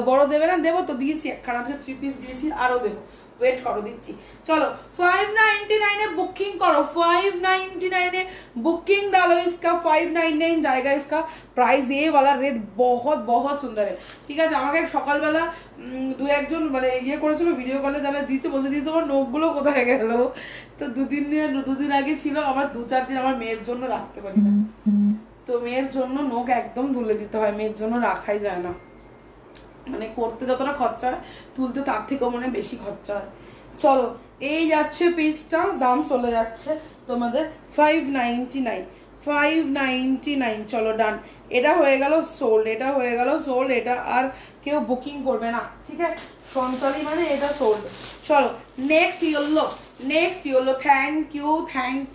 বড় দেবে না, দেবো তো, দিয়েছি একখানা, আজকে 3 পিস দিয়েছি, আরো দেবো, ওয়েট করো দিচ্ছি। চলো 599 बुकिंग करो, 599 बुकिंग डालो, इसका 599 जाएगा इसका प्राइस। ये वाला रेट बहुत बहुत सुंदर है, ঠিক আছে। আমাকে সকালবেলা দু একজন মানে ইয়ে করেছিল ভিডিও কলে, যারা দিচ্ছে বলতে দিই তোমার নোকগুলো কোথায় গেল, তো দুদিন আগে ছিল, আবার 2-4 দিন আমার মেয়ের জন্য রাখতে পারি না, তো মেয়ের জন্য নোক একদম তুলে দিতে হয়, মেয়ের জন্য রাখাই যায় না, মানে করতে যতটা খরচা হয় তুলতে তার থেকেও মনে বেশি খরচা হয়। চলো এই যাচ্ছে পিসটা, দাম চলে যাচ্ছে তোমাদের 599। চলো ডান, এটা হয়ে গেল সোল্ড, এটা হয়ে গেল সোল্ড, এটা আর কেউ বুকিং করবে না, ঠিক আছে, সঞ্চালী মানে এটা সোল্ড। চলো নেক্সট ইয়েলো, থ্যাংক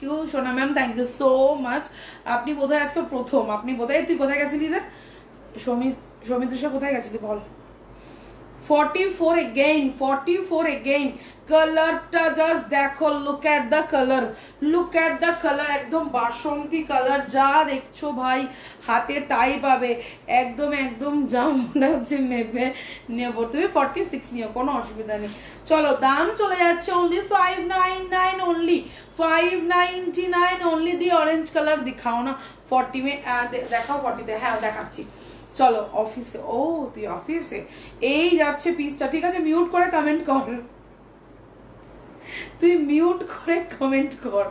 ইউ সোনা ma'am, thank you so much. আপনি বোধহয় আজকে প্রথম, আপনি বোধহয়, তুই কোথায় গেছিলি রে সৌমিত্র, কোথায় গেছিলি বল। 44 again কালারটা জাস্ট দেখো, লুক এট দ্য কালার, একদম বাসন্তী কালার, যা দেখছো ভাই হাতে তাই পাবে, একদম যা মনে হচ্ছে মেপে নেবো। তুমি 46 নিও, কোনো অসুবিধা নেই। চলো দাম চলে যাচ্ছে only 599 only 599 only. The orange colour दिखाओ ना 40 में, দেখাও 40 তে, হ্যাঁ দেখাচ্ছি। চলো অফিসে, ও তুই অফিসে, এই যাচ্ছে পিসটা, ঠিক আছে। মিউট করে কমেন্ট কর, তুই মিউট করে কমেন্ট কর।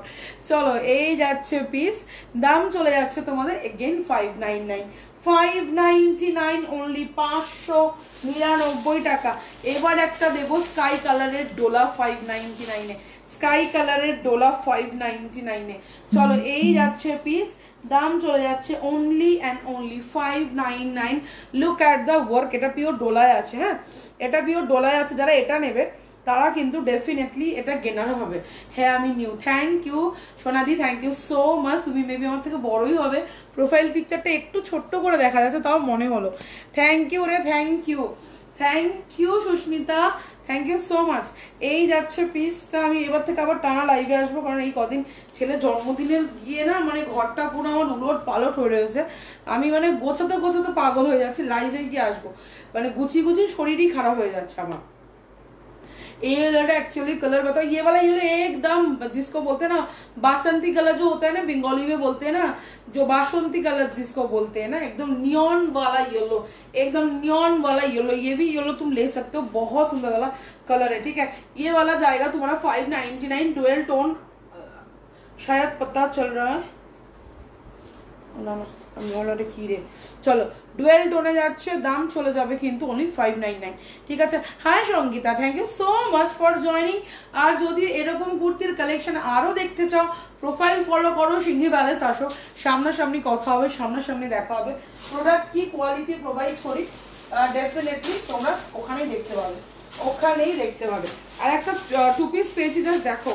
চলো এই যাচ্ছে পিস, দাম চলে যাচ্ছে তোমাদের এগেইন 599 ओनली, 599 টাকা। এবার একটা দেবো স্কাই কালারের ডোলা 599 এ, স্কাই কালারের ডোলা 599 এ। চলো এই যাচ্ছে পিস, দাম চলে যাচ্ছে only and only 599। Look at the work, এটা পিওর ডোলায় আছে, হ্যাঁ এটা পিওর ডোলায় আছে। যারা এটা নেবে তারা কিন্তু ডেফিনেটলি এটা গেনার হবে। হ্যাঁ আমি নিউ, থ্যাংক ইউ সোনাদি, থ্যাংক ইউ সো মাচ। তুমি মেবি আমার থেকে বড়ই হবে, প্রোফাইল পিকচারটা একটু ছোট্ট করে দেখা যাচ্ছে, তাও মনে হলো। থ্যাংক ইউ রে, thank you Susmita, thank you so much. এই যাচ্ছে পিসটা, আমি এবার থেকে আবার টানা লাইভে আসবো, কারণ এই কদিন ছেলে জন্মদিনের গিয়ে না মানে ঘরটা পুরো আমার উলট পালট হয়ে রয়েছে, আমি মানে গোছাতে পাগল হয়ে যাচ্ছি। লাইভে গিয়ে আসবো, মানে গুছিয়ে শরীরই খারাপ হয়ে যাচ্ছে আমার। ये वाला एक्चुअली कलर बताओ, ये वाला एकदम जिसको बोलते हैं ना बासंती कलर, जो होता है ना बंगाली में बोलते हैं ना, जो बासंती कलर जिसको बोलते हैं ना, एकदम नियॉन वाला येलो, एकदम नियॉन वाला येलो। ये भी येलो तुम ले सकते हो, बहुत सुंदर वाला कलर है, ठीक है। ये वाला जाएगा तुम्हारा 599, डुअल टोन, शायद पता चल रहा है, না না আমি বললাম কি রে। চলো ডুয়েল টোনে যাচ্ছে, দাম চলে যাবে কিন্তু অনলি 599। ঠিক আছে। হ্যাঁ Sangeeta, thank you so much for joining. আর যদি এরকম কুর্তির কালেকশন আরও দেখতে চাও, প্রোফাইল ফলো করো, সিংহি প্যালেস আসো, সামনাসামনি কথা হবে, সামনাসামনি দেখা হবে, প্রোডাক্ট কি কোয়ালিটি প্রোভাইড করি ডেফিনেটলি তোমরা ওখানেই দেখতে পাবে, ওখানেই দেখতে পাবে। আর একটা 2 পিস পেয়েছি, জাস্ট দেখো।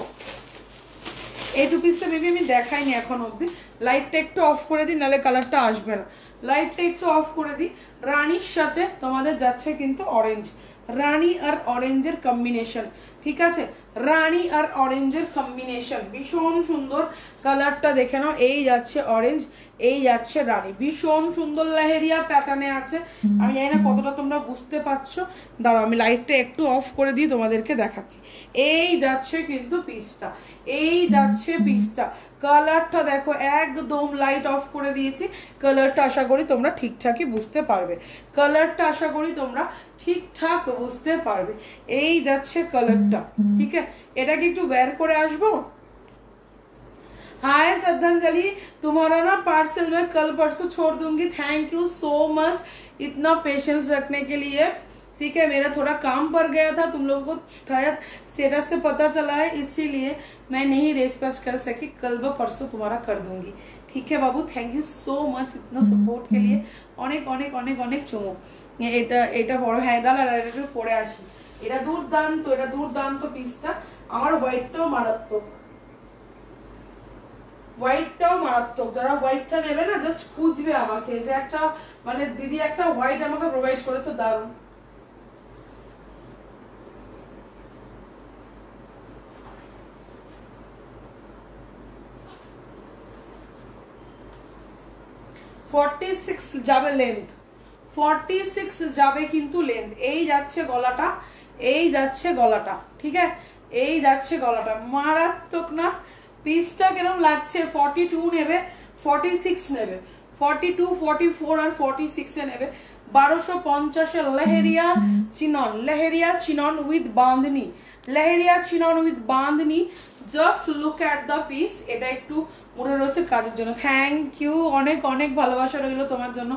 এই 2 পিসটা মেবি আমি দেখাইনি এখন অবধি। লাইটটা একটু অফ করে দিই, নাহলে কালারটা আসবে না। লাইটটা একটু অফ করে দিই। রানীর সাথে তোমাদের যাচ্ছে কিন্তু অরেঞ্জ, রানী আর অরেঞ্জের কম্বিনেশন। ঠিক আছে, রানী আর অরেঞ্জের কম্বিনেশন ভীষণ সুন্দর। কালারটা দেখে নাও, এই যাচ্ছে অরেঞ্জ, এই যাচ্ছে রানী, ভীষণ সুন্দর লেহেরিয়া প্যাটার্নে আছে। আমি জানি না কতটা তোমরা বুঝতে পারছো, দাঁড়াও আমি লাইটটা একটু অফ করে দিয়ে তোমাদেরকে দেখাচ্ছি। এই যাচ্ছে কিন্তু পিসটা, এই যাচ্ছে পিসটা। কালারটা দেখো, একদম লাইট অফ করে দিয়েছি। কালারটা আশা করি তোমরা ঠিকঠাকই বুঝতে পারবে, কালারটা আশা করি তোমরা ঠিকঠাক বুঝতে পারবে। এই যাচ্ছে কালারটা। ঠিক আছে, এটাকে একটু বের করে আসবো। हाय श्रद्धांजलि, तुम्हारा ना पार्सल मैं कल परसों छोड़ दूंगी। थैंक यू सो मच इतना पेशेंस रखने के लिए। ठीक है, मेरा थोड़ा काम पड़ गया था, तुम लोगों को शायद स्टेटस से पता चला है, इसीलिए मैं नहीं डिस्पैच कर सकी। कल व परसों तुम्हारा कर दूंगी। ठीक है बाबू, थैंक यू सो मच इतना सपोर्ट के लिए। অনেক অনেক অনেক অনেক চুমো। এটা এটা বড়, হ্যাঁ দাঁড়া একটু পরে আসি। এটা দুর্দান্ত, এটা দুর্দান্ত পিসটা। আমার হোয়াইটটাও মারাত্মক, হোয়াইটটাও মারাত্মক। যারা হোয়াইটটা নেবে না জাস্ট খুঁজবে আমাকে, যে একটা মানে দিদি একটা হোয়াইট আমাকে প্রোভাইড করেছে, দারুণ। যাবে লেন্থ, 46 যাবে কিন্তু লেন্থ। এই যাচ্ছে গলাটা, এই যাচ্ছে গলাটা। ঠিক আছে, এই যাচ্ছে গলাটা, মারাত্মক না পিসটা? কিরকম লাগছে? 42 নেবে, 46 নেবে, 42, 44 আর 46 এ নেবে। 1250 lehariya chinon, lehariya chinon with bandhani, lehariya chinon with bandhani. Just look at the piece. এটা একটু মুড়ে রয়েছে কাজের জন্য। থ্যাংক ইউ, অনেক অনেক ভালোবাসা রইলো তোমার জন্য,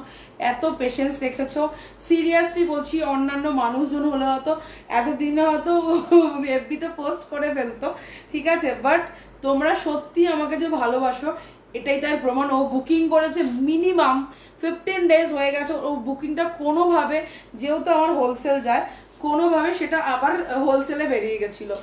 এত পেশেন্স রেখেছো। সিরিয়াসলি বলছি, অন্যান্য মানুষজন হলে হয়তো এতদিনে হয়তো এফবিতে পোস্ট করে ফেলতো। ঠিক আছে, বাট তোমরা সত্যি আমাকে যে ভালোবাসো এটাই তার প্রমাণ। ও বুকিং করেছে মিনিমাম 15 ডেজ হয়ে গেছে। ও বুকিংটা কোনোভাবে, যেহেতু আমার হোলসেল যায়, কোনোভাবে সেটা আবার হোলসেলে বেরিয়ে গেছিলো।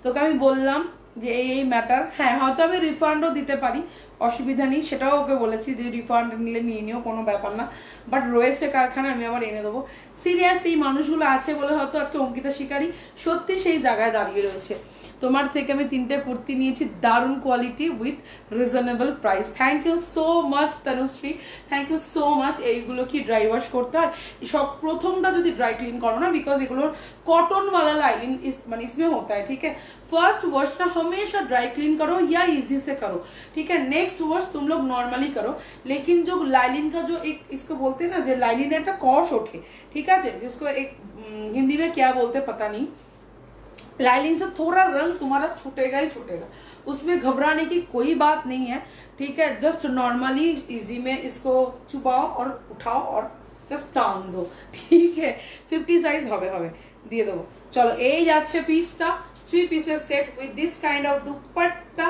তোকে আমি বললাম যে এই ম্যাটার, হ্যাঁ হয়তো আমি রিফান্ডও দিতে পারি, অসুবিধা নেই, সেটাও ওকে বলেছি যে রিফান্ড নিলে নিয়ে নিও, কোনো ব্যাপার না, বাট রয়েছে কারখানা, আমি আবার এনে দেবো। সিরিয়াসলি এই মানুষগুলো আছে বলে হয়তো আজকে অঙ্কিতা শিকারী সত্যি সেই জায়গায় দাঁড়িয়ে রয়েছে। তোমার থেকে আমি 3টে কুর্তি নিয়েছি, দারুণ quality with reasonable price. Thank you so much Tanushree, thank you so much. এইগুলো কি ড্রাই ওয়াশ করতে হয়? সব প্রথমটা যদি ড্রাই ক্লিন করো না, बिकॉज এগুলোর कॉटन वाला लाइनिंग মানে इसमें होता है। ठीक है, फर्स्ट वॉश ना हमेशा ड्राई क्लीन करो या इजी से करो। ठीक है, नेक्स्ट वॉश तुम लोग नॉर्मली करो, लेकिन जो लाइनिंग का जो एक इसको बोलते हैं ना, जो लाइनिंग একটা कॉश उठे, ठीक है, जिसको एक हिंदी में क्या बोलते पता नहीं, लाइनिंग से थोड़ा रंग तुम्हारा छूटेगा ही छूटेगा, उसमें घबराने की कोई बात नहीं है। ठीक है, जस्ट नॉर्मली इजी में इसको चुपाओ और उठाओ और জাস্ট টান দো। ঠিক আছে, 50 সাইজ হবে হবে দিয়ে দেবো। চলো এই যাচ্ছে পিসটা, 3 পিসের set with this kind of dupatta,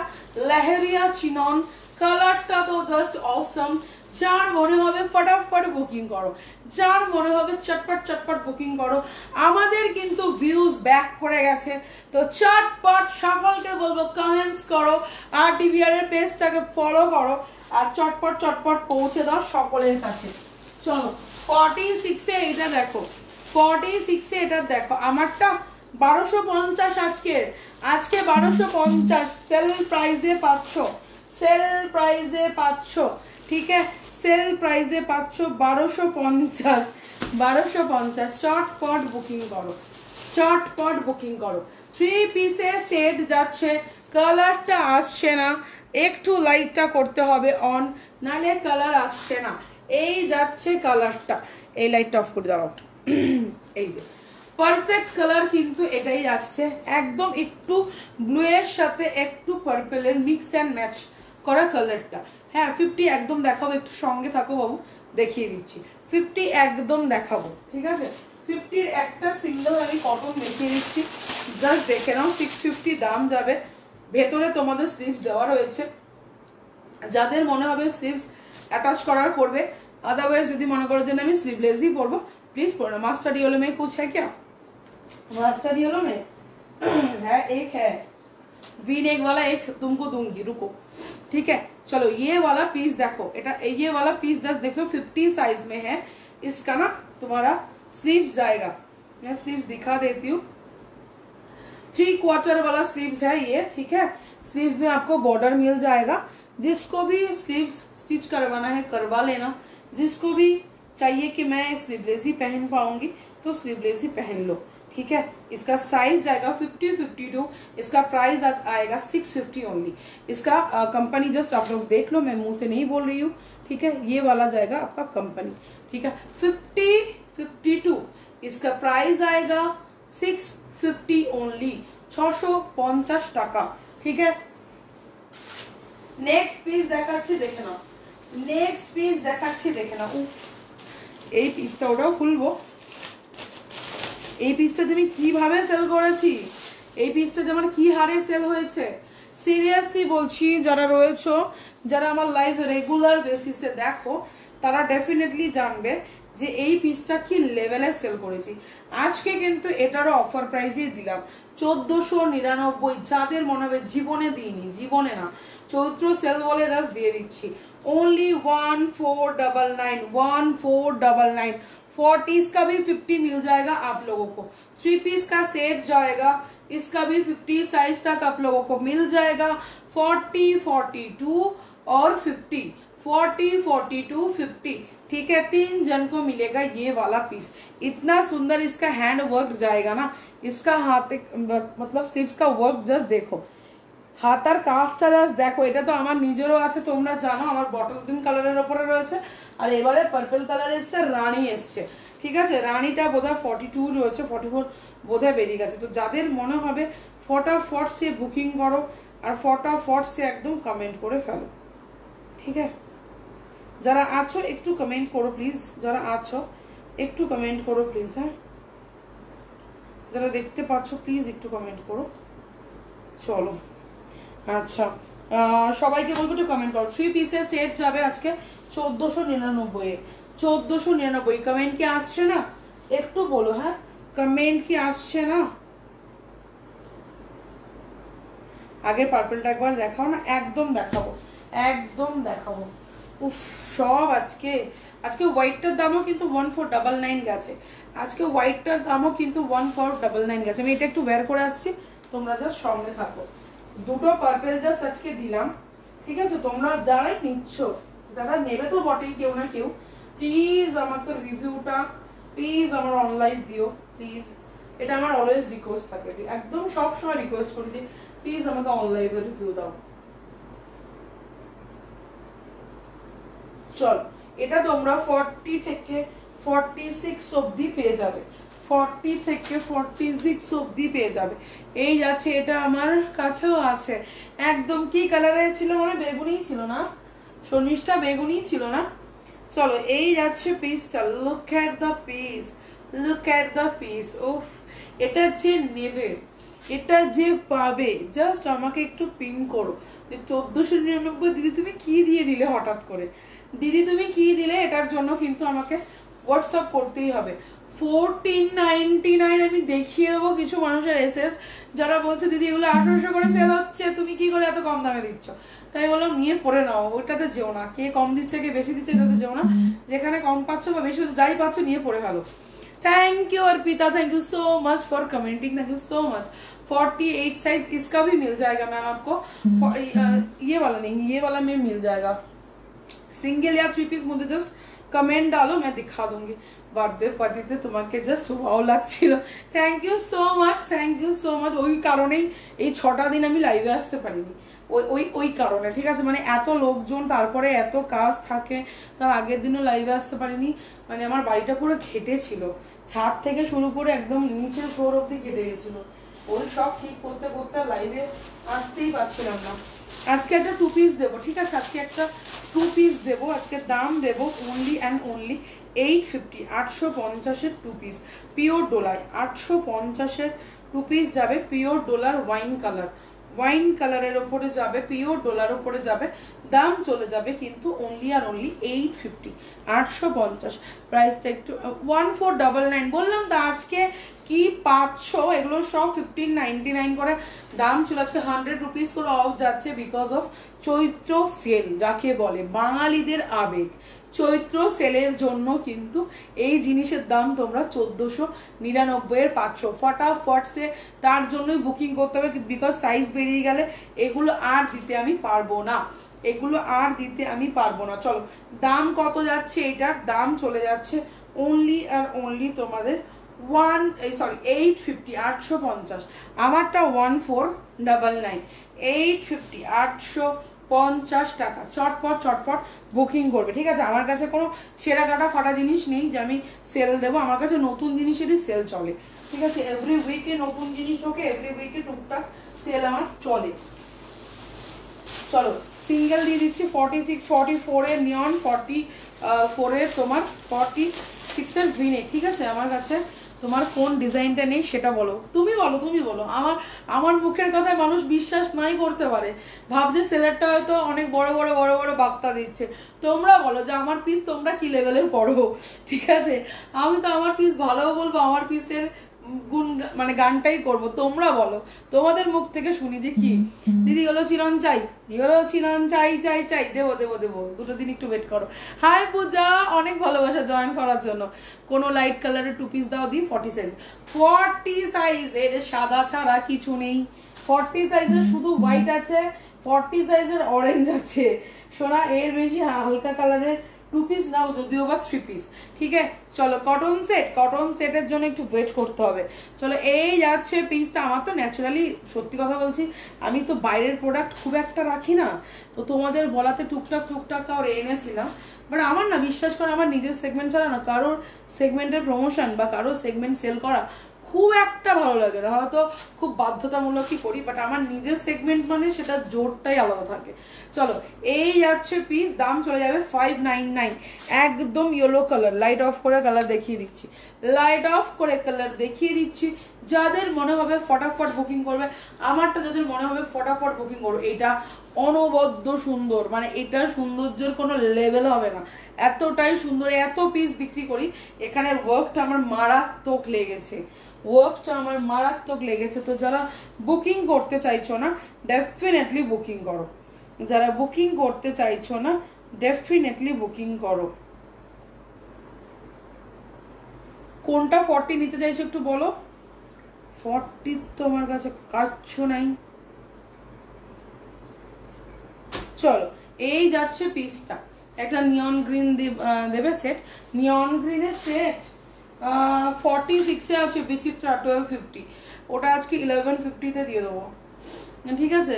lehariya chinon. কালারটা তো জাস্ট অসম। যার মনে হবে ফটাফট বুকিং করো, যার মনে হবে চটপট চটপট বুকিং করো। আমাদের কিন্তু ভিউজ ব্যাক করে গেছে, তো চটপট সকলকে বলবো কমেন্টস করো, আর ডিভিআর এর পেজটাকে ফলো করো, আর চটপট চটপট পৌঁছে দাও সকলের কাছে। চলো 46 এ এটা দেখো, 46 এ এটা দেখো। আমারটা 1250 আজকে 1250 সেল প্রাইসে পাচ্ছ, সেল প্রাইসে পাচ্ছ। ঠিক আছে, সেল প্রাইসে পাচ্ছ 1250, 1250। চটপট বুকিং করো, চটপট বুকিং করো। 3 পিসের সেট যাচ্ছে। কালারটা আসছে না, একটু লাইটটা করতে হবে অন, নালে কালার আসছে না। এই যাচ্ছে কালারটা, এই লাইটটা অফ করে দাও। এই যে পারফেক্ট কালার কিন্তু এটাই আসছে, একদম একটু ব্লু এর সাথে একটু পার্পল এর মিক্স এন্ড ম্যাচ করা কালারটা। হ্যাঁ 50 একদম দেখাবো, একটু সঙ্গে থাকো বাবু, দেখিয়ে দিচ্ছি। 50 একদম দেখাবো, ঠিক আছে। 50-র একটা সিঙ্গেল আমি কটন দেখিয়ে দিচ্ছি, জাস্ট দেখে নাও। 650 দাম যাবে। ভেতরে তোমাদের স্লিভস দেওয়া রয়েছে, যাদের মনে হবে স্লিভস অ্যাটাচ করার করবে, अदरवाइज যদি মনে করো যে আমি স্লিভলেসই পরবো, প্লিজ পরো। मास्टर येलो में कुछ है क्या? मास्टर येलो में है, एक है वी नेक वाला, एक तुमको दूंगी, रुको, ठीक है। चलो ये वाला पीस देखो, ये वाला पीस जस्ट देख लो, 50 साइज में है। इसका ना तुम्हारा स्लीव्स जाएगा, मैं स्लीव्स दिखा देती हूँ। 3/4 वाला स्लीव्स है ये, ठीक है। स्लीव्स में आपको बॉर्डर मिल जाएगा। जिसको भी स्लीव्स स्टिच करवाना है करवा लेना, जिसको भी चाहिए कि मैं स्लीवलेस ही पहन पाऊंगी तो स्लीवलेस ही पहन लो, ठीक है। इसका साइज जाएगा 50-52, इसका प्राइस आज आएगा 650 ओनली। इसका कंपनी जस्ट आप लोग देख लो, मैं मुंह से नहीं बोल रही हूँ, ठीक है। ये वाला जाएगा आपका कंपनी, ठीक है। 50-52 इसका प्राइस आएगा 650 ओनली, 650 টাকা, ठीक है। नेक्स्ट पीस দেখাচ্ছি দেখে নাও, নেক্সট পিস দেখাচ্ছি দেখে নাও। উফ, এই পিসটা ওটাও খুলবো। এই পিসটা তুমি কিভাবে সেল করেছি, এই পিসটা যেমন কি হারে সেল হয়েছে, সিরিয়াসলি বলছি। যারা রয়েছো, যারা আমার লাইভ রেগুলার বেসিসে দেখো, তারা ডেফিনেটলি জানবে যে এই পিসটা কি লেভেলে সেল করেছি। আজকে কিন্তু এটারও অফার প্রাইসে দিলাম 1499। যাদের মনে হবে জীবনে দিইনি, জীবনে না, চৈত্র সেল বলে জাস্ট দিয়ে দিচ্ছি, ओनली 1499, 1499। 40 का भी 50 मिल जाएगा आप लोगों को। 3 पीस का सेट जाएगा, इसका भी 50 साइज तक आप लोगों को मिल जाएगा। 40, 42 और 50, 40, 42, 50, ठीक है। 3 जन को मिलेगा ये वाला पीस। इतना सुंदर इसका हैंड वर्क जाएगा ना, इसका हाथ मतलब स्लीव्स का वर्क जस्ट देखो, হাতার কাজটা জাস্ট দেখো। এটা তো আমার নিজেরও আছে, তোমরা জানো আমার বটল গ্রিন কালারের উপরে রয়েছে, আর এবারে পার্পল কালার এসছে, রানী এসছে, ঠিক আছে। রানীটা বোধহয় 42 রয়েছে, 44 বোধহয় বেরিয়ে গেছে। তো যাদের মনে হবে ফটাফট সে বুকিং করো, আর ফটাফট সে একদম কমেন্ট করে ফেলো, ঠিক আছে। যারা আছো একটু কমেন্ট করো প্লিজ, যারা আছো একটু কমেন্ট করো প্লিজ, হ্যাঁ। যারা দেখতে পাচ্ছ প্লিজ একটু কমেন্ট করো। চলো আচ্ছা, সবাইকে বলবো একটু কমেন্ট করো। 3 পিসের সেট যাবে আজকে 1499 এ, 1499। কমেন্ট কি আসছে না একটু বলো, হ্যাঁ কমেন্ট কি আসছে না? আগের পার্পলটা একবার দেখাও না, একদম দেখাবো, একদম দেখাবো। উফ, সব আজকে হোয়াইটটার দামও কিন্তু 1499 গেছে, আজকে হোয়াইটটার দামও কিন্তু 1499 গেছে। আমি এটা একটু বের করে আসছি, তোমরা জাস্ট সঙ্গে থাকো। দুটো পার্পল জাস্ট আজকে দিলাম, ঠিক আছে। তোমরা যারাই নিচ্ছ, যারা নেবে তো বটেই কেউ না কেউ, প্লিজ আমাকে রিভিউটা প্লিজ আমার অনলাইন দিও প্লিজ। এটা আমার অলওয়েজ রিকোয়েস্ট থাকে, একদম সব সময় রিকোয়েস্ট করি যে প্লিজ আমাকে অনলাইনে রিভিউ দাও। চল, এটা তোমরা 40 থেকে 46 অবধি পেয়ে যাবে, 40 থেকে 46 অবধি পেয়ে যাবে। এই যাচ্ছে, এটা আমার কাছেও আছে। একদম কি কালারে ছিল, মানে বেগুনি ছিল না, শর্মিষ্ঠা বেগুনি ছিল না। চলো এই যাচ্ছে পিসটা, look at the piece, look at the piece. ওফ, এটা যে নেবে, এটা যে পাবে, জাস্ট আমাকে একটু পিন করো যে 1499 দিদি তুমি কি দিয়ে দিলে হঠাৎ করে, দিদি তুমি কি দিলে। এটার জন্য কিন্তু আমাকে হোয়াটসঅ্যাপ করতেই হবে। 1499 আমি দেখিয়ে দেবো কিছু মানুষের এসএস যারা বলছে দিদি এগুলো 1800 করে সেল হচ্ছে, তুমি কি করে এত কম দামে দিচ্ছ। তাই বললাম নিয়ে পড়ে নাও, ওইটাতে যেও না, কে কম দিচ্ছে কে বেশি দিচ্ছে এটাতে যেও না। যেখানে কম পাচ্ছ বা বেশি যাই পাচ্ছ নিয়ে পড়ে ফেলো। Thank you Arpita, thank you so much for commenting, thank you so much. 48 size इसका भी मिल जाएगा मैम आपको, ये वाला नहीं, ये वाला में मिल जाएगा। सिंगल या 3 पीस मुझे जस्ट कमेंट डालो, मैं दिखा दूंगी। বার্থডে পার্টিতে তোমাকে জাস্ট ওয়াও লাগছিল, thank you so much, thank you so much. ওই কারণেই এই 6টা দিন আমি লাইভে আসতে পারিনি, ওই কারণে, ঠিক আছে। মানে এত লোকজন, তারপরে এত কাজ থাকে, তার আগের দিনও লাইভে আসতে পারিনি। মানে আমার বাড়িটা পুরো ঘেটে ছিল, ছাদ থেকে শুরু করে একদম নিচের ফ্লোর অব্দি ঘেটে গেছিল। ওই সব ঠিক করতে করতে লাইভে আসতেই পারছিলাম না। আজকে একটা 2 পিস দেবো, ঠিক আছে? আজকে একটা 2 পিস দেবো, আজকে দাম দেবো অনলি অ্যান্ড অনলি 850, 850-এর 2 পিস পিওর ডোলায়। 850-এর 2 পিস যাবে পিওর ডোলার ওয়াইন কালার, ওয়াইন কালারের ওপরে যাবে, পিওর ডোলার ওপরে যাবে। দাম চলে যাবে কিন্তু অনলি আর অনলি 850, 850। প্রাইসটা একটু 1499 বললাম তো। আজকে কি পাচ্ছ, এগুলো সব 1599 করে দাম ছিল, আজকে 100 রুপিস করে অফ যাচ্ছে বিকজ অফ চৈত্র সেল, যাকে বলে বাঙালিদের আবেগ। চৈত্র সেলের জন্য কিন্তু এই জিনিসের দাম তোমরা 1499-এর পাচ্ছ। ফটাফট সে তার জন্যই বুকিং করতে হবে, বিকজ সাইজ বেরিয়ে গেলে এগুলো আর দিতে আমি পারবো না, এগুলো আর দিতে আমি পারবো না। চলো দাম কত যাচ্ছে, এটার দাম চলে যাচ্ছে অনলি আর অনলি তোমাদের 850, 850। আমারটা 1499, 850, 850 টাকা। চটপট চটপট বুকিং করবে, ঠিক আছে? আমার কাছে কোনো ছেঁড়া কাটা ফাটা জিনিস নেই যে আমি সেল দেবো, আমার কাছে নতুন জিনিসেরই সেল চলে, ঠিক আছে? এভরি উইকে নতুন জিনিস ঢোকে, এভরি উইকে টুকটাক সেল আমার চলে। চলো সিঙ্গেল দিয়ে দিচ্ছি 46, 44 এর নিয়ন, 44 এর তোমার 46 এর গ্রিনে, ঠিক আছে? আমার কাছে তোমার কোন ডিজাইনটা নেই সেটা বলো, তুমি বলো, তুমি বলো। আমার মুখের কথায় মানুষ বিশ্বাস নাই করতে পারে, ভাবছে সেলারটা হয়তো অনেক বড় বড় বড় বড় বার্তা দিচ্ছে। তোমরা বলো যে আমার পিস তোমরা কি লেভেলের পড়ো, ঠিক আছে? আমি তো আমার পিস ভালোও বলবো, আমার পিসের গুণ মানে গানটাই করব। তোমরা বলো, তোমাদের মুখ থেকে শুনি যে কি দিদি হলো চিরন চাই, হলো চিরন চাই চাই চাই, দেবো দেবো দেবো, দুটো দিন একটু ওয়েট করো। হাই পূজা, অনেক ভালোবাসা জয়েন করার জন্য। কোনো লাইট কালারের 2 পিস দাও দি 40 সাইজ, 40 সাইজের সাদা ছাড়া কিছু নেই। 40 সাইজের শুধু হোয়াইট আছে, 40 সাইজের অরেঞ্জ আছে সোনা, এর বেশি হালকা কালারের 2 পিস নাও, যদিও বা 3 পিস, ঠিক আছে? চলো কটন সেট, কটন সেটের জন্য একটু ওয়েট করতে হবে। চলো এই যাচ্ছে পিসটা। আমার তো ন্যাচারালি সত্যি কথা বলছি, আমি তো বাইরের প্রোডাক্ট খুব একটা রাখি না, তো তোমাদের বলাতে টুকটাক টুকটাক তাও এনেছিলাম। বাট আমার না, বিশ্বাস করো, আমার নিজের সেগমেন্ট ছাড়া না কারোর সেগমেন্টের প্রমোশন বা কারোর সেগমেন্ট সেল করা খুব একটা ভালো লাগে না, হয়তো খুব বাধ্যতামূলকই করি, বাট আমার নিজের সেগমেন্ট মানে সেটা জোরটাই আলাদা থাকে। চলো এই যাচ্ছে পিস, দাম চলে যাবে 599। একদম ইয়েলো কালার, লাইট অফ করে কালার দেখিয়ে দিচ্ছি, লাইট অফ করে কালার দেখিয়ে দিচ্ছি। যাদের মনে হবে ফটাফট বুকিং করবে, আমারটা যাদের মনে হবে ফটাফট বুকিং করবে। এটা অনবদ্য সুন্দর, মানে এটার সৌন্দর্যের কোনো লেভেল হবে না, এতটাই সুন্দর। এত পিস বিক্রি করি, এখানের ওয়ার্কটা আমার মারাত্মক লেগেছে, ওয়ার্কটা আমার মারাত্মক লেগেছে। তো যারা বুকিং করতে চাইছো না ডেফিনেটলি বুকিং করো, যারা বুকিং করতে চাইছো না ডেফিনেটলি বুকিং করো। কোনটা 40 নিতে চাইছো একটু বলো? 40 তো আমার কাছে কাচ্ছ নাই। চলো এই যাচ্ছে পিসটা, একটা নিয়ন গ্রিন দেবে সেট, নিয়ন গ্রিনের সেট 46-এ আছে বিচিত্রা 1250, ওটা আজকে 1150-তে দিয়ে দেবো, ঠিক আছে?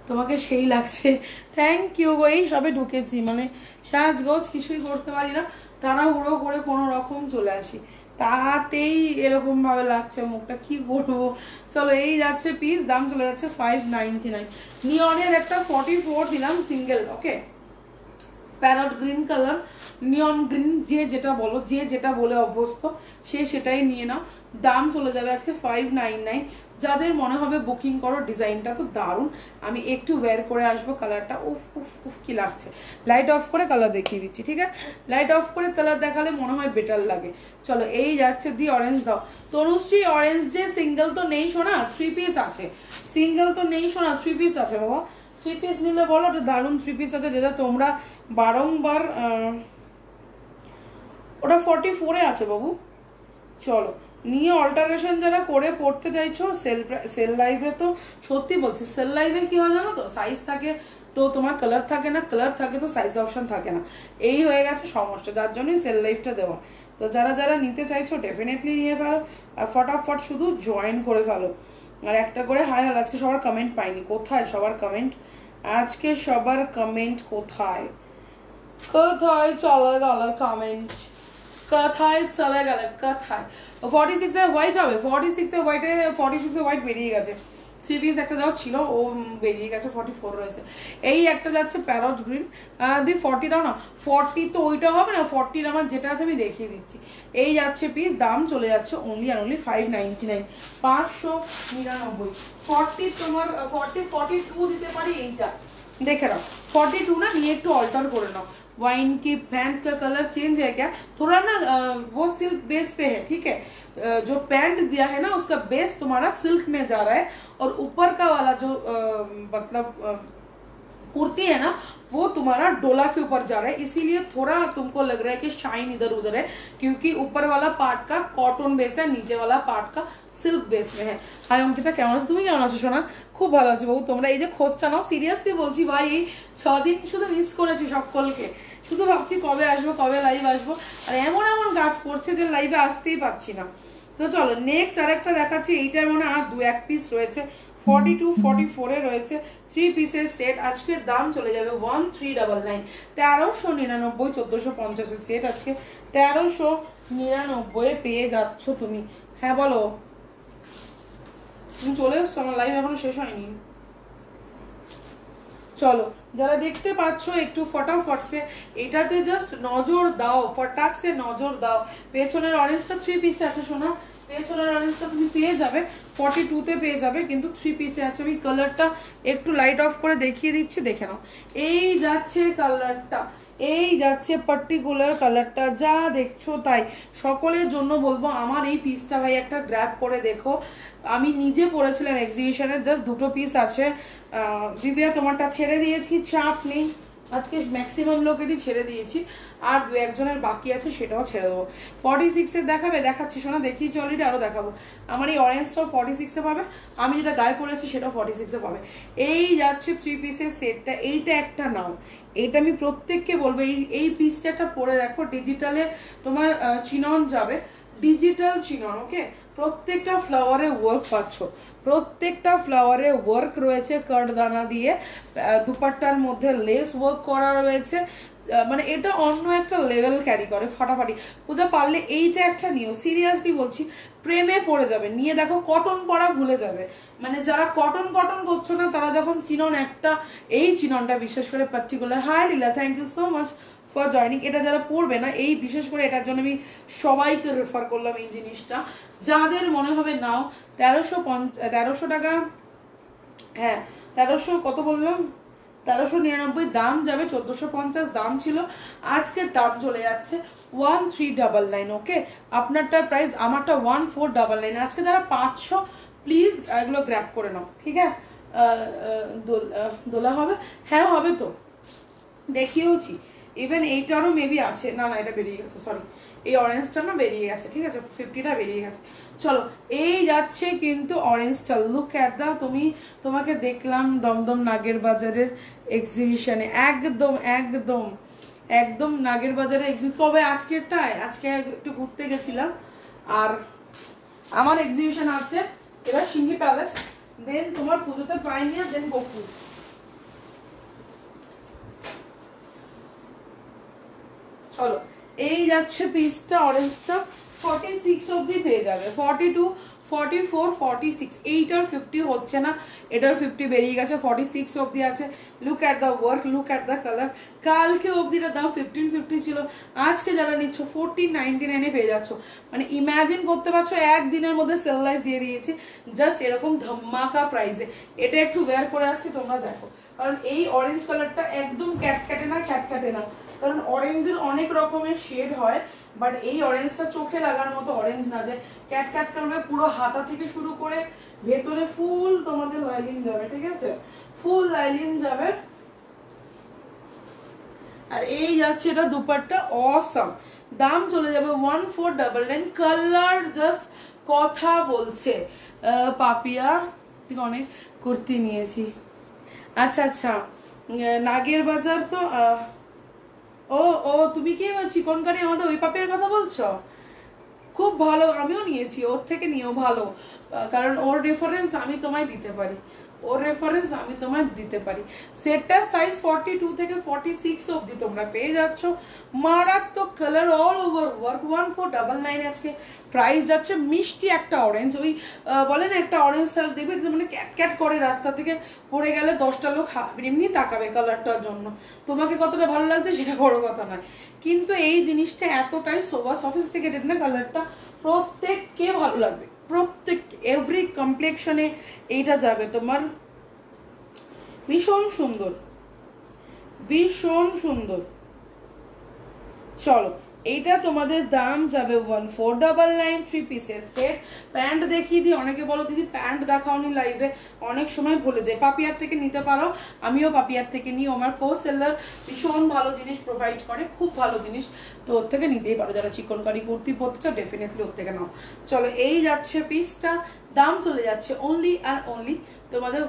তোমাকে সেই লাগছে, থ্যাংক ইউ গো। এই সবে ঢুকেছি, মানে সাজগোজ কিছুই করতে পারি না, তাড়াহুড়ো করে কোনো রকম চলে আসি, তাতেই এরকম ভাবে লাগছে মুখটা, কি করবো। চলো এই যাচ্ছে পিস, দাম চলে যাচ্ছে 599। নিয়নের একটা 44 দিলাম single, okay? Parrot green colour, neon green, যে যেটা বলো, যে যেটা বলে অভ্যস্ত সে সেটাই নিয়ে নাও। দাম চলে যাবে আজকে 599। যাদের মনে হবে বুকিং করো, ডিজাইনটা তো দারুণ। আমি একটু ওয়্যার করে আসবো, কালারটা উফ উফ উফ কি লাগছে। লাইট অফ করে কালার দেখিয়ে দিচ্ছি, ঠিক আছে? লাইট অফ করে কালার দেখালে মনে হয় বেটার লাগে। চলো এই যাচ্ছে, দি অরেঞ্জ দাও তনুশ্রী। অরেঞ্জ যে সিঙ্গেল তো নেই শোনা, 3 পিস আছে। সিঙ্গেল তো নেই শোনা, 3 পিস আছে বাবা। 3 পিস নিলে বলো, ওটা দারুণ 3 পিস আছে, যেটা তোমরা বারংবার। ওটা 44-এ আছে বাবু। চলো নিয়ে অল্টারেশন যারা করে পড়তে চাইছো, সেল লাইভে তো সত্যি বলছি, সেল লাইভে কি হয় জানো তো, সাইজ থাকে তো তোমার কালার থাকে না, কালার থাকে তো সাইজ অপশন থাকে না, এই হয়ে গেছে সমস্যা, যার জন্যই সেল লাইভটা দেওয়া। তো যারা যারা নিতে চাইছো ডেফিনেটলি নিয়ে ফেলো, আর ফটাফট শুধু জয়েন করে ফেলো। আর একটা করে হাই হাল, আজকে সবার কমেন্ট পাইনি, কোথায় সবার কমেন্ট? আজকে সবার কমেন্ট কোথায়? কোথায় চলে গেল কমেন্ট? কোথায় চলে গেল? কোথায়? 46-এ হোয়াইট হবে, 46-এ হোয়াইটে, 46-এ হোয়াইট বেরিয়ে গেছে। থ্রি পিস একটা যাও ছিল, ও বেরিয়ে গেছে, 44 রয়েছে। এই একটা যাচ্ছে প্যারট গ্রিন, দি 40 দাও না, 40 তো ওইটা হবে না, 40 আমার যেটা আছে আমি দেখিয়ে দিচ্ছি। এই যাচ্ছে পিস, দাম চলে যাচ্ছে অনলি আর অনলি 599, 599। 40 তোমার 42 দিতে পারি, এইটা देखे रहो 42 ना, ये एक ऑल्टर कर लो। वाइन की पैंट का कलर चेंज है क्या, थोड़ा ना वो सिल्क बेस पे है, ठीक है। जो पैंट दिया है ना उसका बेस तुम्हारा सिल्क में जा रहा है, और ऊपर का वाला जो मतलब कुर्ती है ना वो तुम्हारा डोला के ऊपर जा रहा है, इसीलिए थोड़ा तुमको लग रहा है कि शाइन इधर उधर है, क्योंकि ऊपर वाला पार्ट का कॉटन बेस है, नीचे वाला पार्ट का सिल्क बेस में है। हाय अंकिता কেমন আছো তুমি, কেমন আছো সোনা? খুব ভালো আছি বাবু। তোমরা এই যে খোঁজটা নাও, সিরিয়াসলি বলছি ভাই, এই 6 দিন শুধু মিস করেছি সকলকে, শুধু ভাবছি কবে আসবো, কবে লাইভ আসবো, আর এমন এমন কাজ পড়ছে যে লাইভে আসতেই পারছি না। তো চলো নেক্সট আরেকটা দেখাচ্ছি, এইটার মনে আর 2-1 পিস রয়েছে, 42 44 এ রয়েছে 3 পিসের সেট। আজকের দাম চলে যাবে 1399, 1399, 1450 এর সেট আজকে 1399 পেয়ে যাচ্ছ তুমি। হ্যাঁ বলো, তুমি চলে এসছো, আমার লাইভ এখনো শেষ হয়নি। চলো যারা দেখতে পাচ্ছ একটু ফটাফট সে এটাতে জাস্ট নজর দাও, ফটাক সে নজর দাও। পেছনের অরেঞ্জটা 3 পিসে আছে সোনা, পেছনের অরেঞ্জটা তুমি পেয়ে যাবে 42 তে পেয়ে যাবে, কিন্তু 3 পিসে আছে। আমি কালারটা একটু লাইট অফ করে দেখিয়ে দিচ্ছি, দেখে নাও। এই যাচ্ছে কালারটা, এই যাচ্ছে পার্টিকুলার কালারটা, যা দেখছো তাই। সকলের জন্য বলবো আমার এই পিসটা ভাই একটা গ্র্যাব করে দেখো। আমি নিজে পরেছিলাম এক্সিবিশনে, জাস্ট 2টো পিস আছে। দিব্যা তোমারটা ছেড়ে দিয়েছি, চাপ নেই, আজকে ম্যাক্সিমাম লোকেরই ছেড়ে দিয়েছি, আর 2-1 জনের বাকি আছে, সেটাও ছেড়ে দেবো। 46 এর দেখাবে, দেখাচ্ছি শোনা, দেখিয়েছি অলরেডি, আরও দেখাবো। আমার এই অরেঞ্জটাও 46 এ পাবে, আমি যেটা গায়ে পরেছি সেটাও 46 এ পাবে। এই যাচ্ছে 3 পিসের সেটটা, এইটা একটা নাও, এইটা আমি প্রত্যেককে বলবো এই পিসটা একটা পরে দেখো। ডিজিটালে তোমার চিনন যাবে, ডিজিটাল চিনন, ওকে। প্রত্যেকটা ফ্লাওয়ারে ওয়ার্ক পাচ্ছ, প্রত্যেকটা ফ্লাওয়ারে ওয়ার্ক রয়েছে কাঠদানা দিয়ে, দুপাট্টার মধ্যে লেস ওয়ার্ক করা রয়েছে, মানে এটা অন্য একটা লেভেল ক্যারি করে ফাটাফাটি। পূজা পারলে এইটা একটা নিও, সিরিয়াসলি বলছি, প্রেমে পড়ে যাবে। নিয়ে দেখো, কটন পরা ভুলে যাবে, মানে যারা কটন করছো না তারা যখন চিনন একটা, এই চিননটা বিশেষ করে particular. Hi Leela, thank you so much for joining. এটা যারা পড়বে না, এই বিশেষ করে এটার জন্য আমি সবাইকে রেফার করলাম এই জিনিসটা। যাদের মনে হবে নাও, 1300 টাকা, হ্যাঁ 1300 কত বললাম, 1399 দাম যাবে, 1450 দাম ছিল, আজকের দাম চলে যাচ্ছে 1399, ওকে। আপনারটার প্রাইস, আমারটা 1499। আজকে যারা 500 প্লিজ এগুলো গ্র্যাব করে নাও, ঠিক আছে। দোলা হবে, হ্যাঁ হবে তো, দেখিয়েওছি। ইভেন এইটারও মেবি আছে, না না এটা বেরিয়ে গেছে, সরি, এই অরেঞ্জটা না বেরিয়ে গেছে, ঠিক আছে, 50টা বেরিয়ে গেছে। চলো এই যাচ্ছে কিন্তু অরেঞ্জটা, লুক অ্যাট দা, তোমাকে দেখলাম দমদম নাগের বাজারের এক্সিবিশনে, একদম একদম একদম নাগের বাজারে এক্সিবিশন। কবে? আজকেরটায়, আজকে একটু ঘুরতে গেছিলাম, আর আমার এক্সিবিশন আছে এবার সিংহি প্যালেস, দেন তোমার পুজোতে পাইনিয়া, দেন গোকুল। চলো এই যাচ্ছে পিসটা, অরেঞ্জটা 46 অবধি পেয়ে যাবে, 42 44 46, এইটার 50 হচ্ছে না, এটার 50 বেরিয়ে গেছে, 46 অবধি আছে। Look at the work, look at the colour. কালকে অবধিটার দাম 1550 ছিল, আজকে যারা নিচ্ছ 1499 এ পেয়ে যাচ্ছ। মানে ইম্যাজিন করতে পারছো, একদিনের মধ্যে সেল লাইফ দিয়ে দিয়েছি জাস্ট এরকম ধামাকা প্রাইসে। এটা একটু ওয়্যার করে আসছি, তোমরা দেখো, কারণ এই অরেঞ্জ কালারটা একদম ক্যাটকাটে না, খ্যাটখ্যাটে না, কারণ অরেঞ্জের অনেক রকমের শেড হয়, বাট এই অরেঞ্জটা চোখে লাগার মতো অরেঞ্জ না, যে ক্যাট করবে, পুরো হাতা থেকে শুরু করে ভেতরে ফুল তোমাদের লাইলিন যাবে, ঠিক আছে, ফুল লাইলিন যাবে। আর এই যাচ্ছে এটা দুপাট্টা, অসাম, দাম চলে যাবে 1499। কালার জাস্ট কথা বলছে। পাপিয়া অনেক কুর্তি নিয়েছি, আচ্ছা আচ্ছা, নাগের বাজার তো, ও তুমি কি বলছি কোনখানে, আমাদের ওই পাপিয়ার কথা বলছো? খুব ভালো, আমিও নিয়েছি ওর থেকে, নিয়েও ভালো, কারণ ওর রেফারেন্স আমি তোমায় দিতে পারি। ওর রেফারেন্স আমি তোমায় দিতে পারি। সেটটার সাইজ 42 থেকে 46 অবধি তোমরা পেয়ে যাচ্ছ। মারাত্মক কালার, অল ওভার ওয়ার্ক, 1499 আজকে প্রাইস যাচ্ছে। মিষ্টি একটা অরেঞ্জ, ওই বলে না একটা অরেঞ্জ কালার দেখবে মানে ক্যাট ক্যাট করে রাস্তা থেকে পড়ে গেলে 10টা লোক এমনি তাকাবে কালারটার জন্য। তোমাকে কতটা ভালো লাগছে সেটা বড় কথা নয়, কিন্তু এই জিনিসটা এতটাই সফিস্টিকেটেড না, কালারটা প্রত্যেককে ভালো লাগবে, প্রত্যেক এভরি কমপ্লেক্সনে এইটা যাবে তোমার। ভীষণ সুন্দর, ভীষণ সুন্দর। চলো এইটা তোমাদের দাম যাবে 1499, 3 পিসের সেট। প্যান্ট দেখিয়ে দিই, অনেকে বলো দিদি প্যান্ট দেখাওনি লাইভে, অনেক সময় ভুলে যায়। পাপিয়ার থেকে নিতে পারো, আমিও পাপিয়ার থেকে নিই, আমার কো সেলার ভীষণ ভালো জিনিস প্রোভাইড করে, খুব ভালো জিনিস, তো ওর থেকে নিতেই পারো। যারা চিকনকারি কুর্তি পরতে চাও ডেফিনেটলি ওর থেকে নাও। চলো এই যাচ্ছে পিসটা, দাম চলে যাচ্ছে অনলি আর অনলি তোমাদের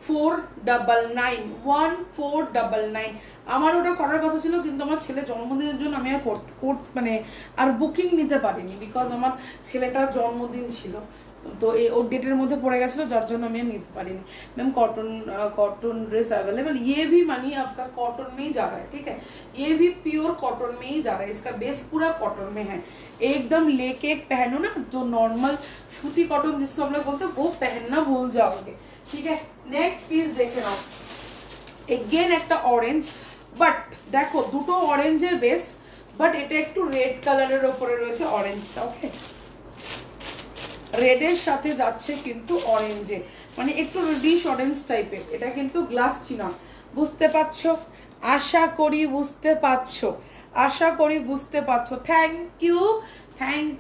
1499। আমার ওটা করার কথা ছিল, কিন্তু আমার ছেলে জন্মদিনের জন্য আমি আর মানে আর বুকিং নিতে পারিনি, বিকজ আমার ছেলেটার জন্মদিন ছিল, তো এই ওর ডেটের মধ্যে পড়ে গেছিলো, যার জন্য আমি আর নিতে পারিনি। मैम कॉटन ड्रेस अवेलेबल, ये भी मानी आपका कॉटन में ही जा रहा है, ठीक है, ये भी प्योर कॉटन में ही जा रहा है, इसका बेस पूरा कॉटन में है। एकदम लेके पहनो ना, जो नॉर्मल सूती कॉटन जिसको हम लोग बोलते हैं वो पहनना भूल जाओगे, ठीक है। नेक्स्ट पीस देखे नाओ, एगेन একটা অরেঞ্জ, বাট দেখো দুটো অরেঞ্জের বেস, বাট এটা একটু রেড কালারের উপরে রয়েছে অরেঞ্জটা, ওকে, রেডের সাথে যাচ্ছে কিন্তু অরেঞ্জে, মানে একটু রেডিশ অরেঞ্জ টাইপের। এটা কিন্তু গ্লাস চিনন, বুঝতে পারছো? আশা করি বুঝতে পারছো, আশা করি বুঝতে পারছো। Thank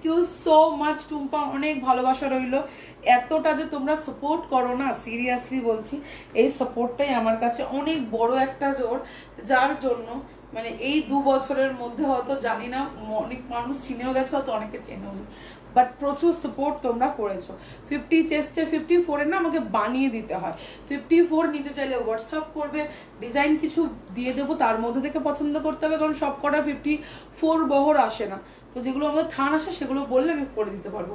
you so much Tumpa, অনেক ভালোবাসা রইলো। এতটা যে তোমরা সাপোর্ট করো না, সিরিয়াসলি বলছি, এই সাপোর্টটাই আমার কাছে অনেক বড় একটা জোর, যার জন্য মানে এই 2 বছরের মধ্যে হয়তো জানি না অনেক মানুষ চিনেও গেছে, হয়তো অনেকে চেনেও নি, বাট প্রচুর সাপোর্ট তোমরা করেছো। 50 চেস্টে 54 না আমাকে বানিয়ে দিতে হয়, 54 নিতে চাইলে হোয়াটসঅ্যাপ করবে, ডিজাইন কিছু দিয়ে দেবো, তার মধ্যে থেকে পছন্দ করতে হবে, কারণ সব কটা 54 বহর আসে না, তো যেগুলো আমাদের থান আসে সেগুলো বললে আমি করে দিতে পারবো।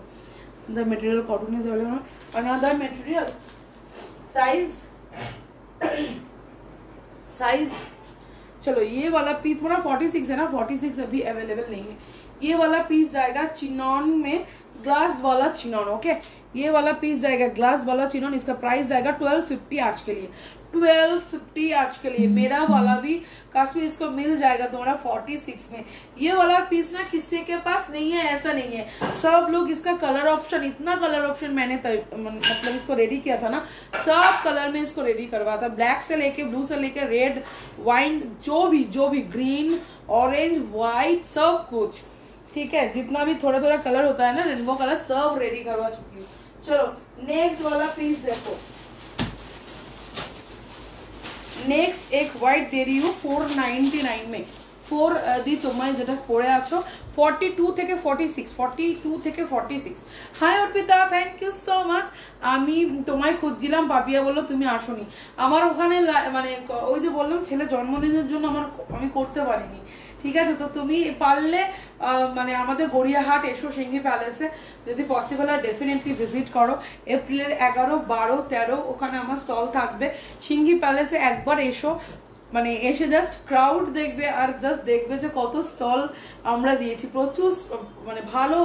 The material cotton is available, another material size चलो ये वाला पीस थोड़ा 46 है ना, 46 अभी अवेलेबल नहीं है। ये वाला पीस जाएगा चिनॉन में, ग्लास वाला चिनॉन, ओके, ये वाला पीस जाएगा ग्लास वाला चिनॉन, इसका प्राइस जाएगा 1250 आज के लिए, 1250 आज के लिए। मेरा वाला भी काफी इसको मिल जाएगा तुम्हारा 46 में। ये वाला पीस ना किसी के पास नहीं है, ऐसा नहीं है, सब लोग इसका कलर ऑप्शन, इतना कलर ऑप्शन मैंने मतलब इसको रेडी किया था ना, सब कलर में इसको रेडी करवाया था, ब्लैक से लेके ब्लू से लेके रेड वाइन, जो भी ग्रीन ऑरेंज व्हाइट सब कुछ, ठीक है, जितना भी थोड़ा थोड़ा कलर होता है ना रेनबो कलर, सब रेडी करवा चुकी हूँ। चलो नेक्स्ट वाला पीस देखो, नेक्स्ट एक व्हाइट दे रही हूँ 499 में, 4 दी तुम्हें যেটা পরে আছো 42 থেকে 46। Hi Arpita, thank you so much. আমি তোমায় খুঁজছিলাম, পাপিয়া বললো তুমি আসোনি, আমার ওখানে মানে ওই যে বললাম ছেলে জন্মদিনের জন্য আমি করতে পারিনি, ঠিক আছে, তো তুমি পারলে মানে আমাদের গড়িয়াহাট এসো সিঙ্গি প্যালেসে, যদি পসিবল হয় ডেফিনেটলি ভিজিট করো। এপ্রিলের 11, 12, 13 ওখানে আমার স্টল থাকবে, সিঙ্গি প্যালেসে একবার এসো, মানে এসে জাস্ট ক্রাউড দেখবে আর জাস্ট দেখবে যে কত স্টল আমরা দিয়েছি, প্রচুর মানে ভালো,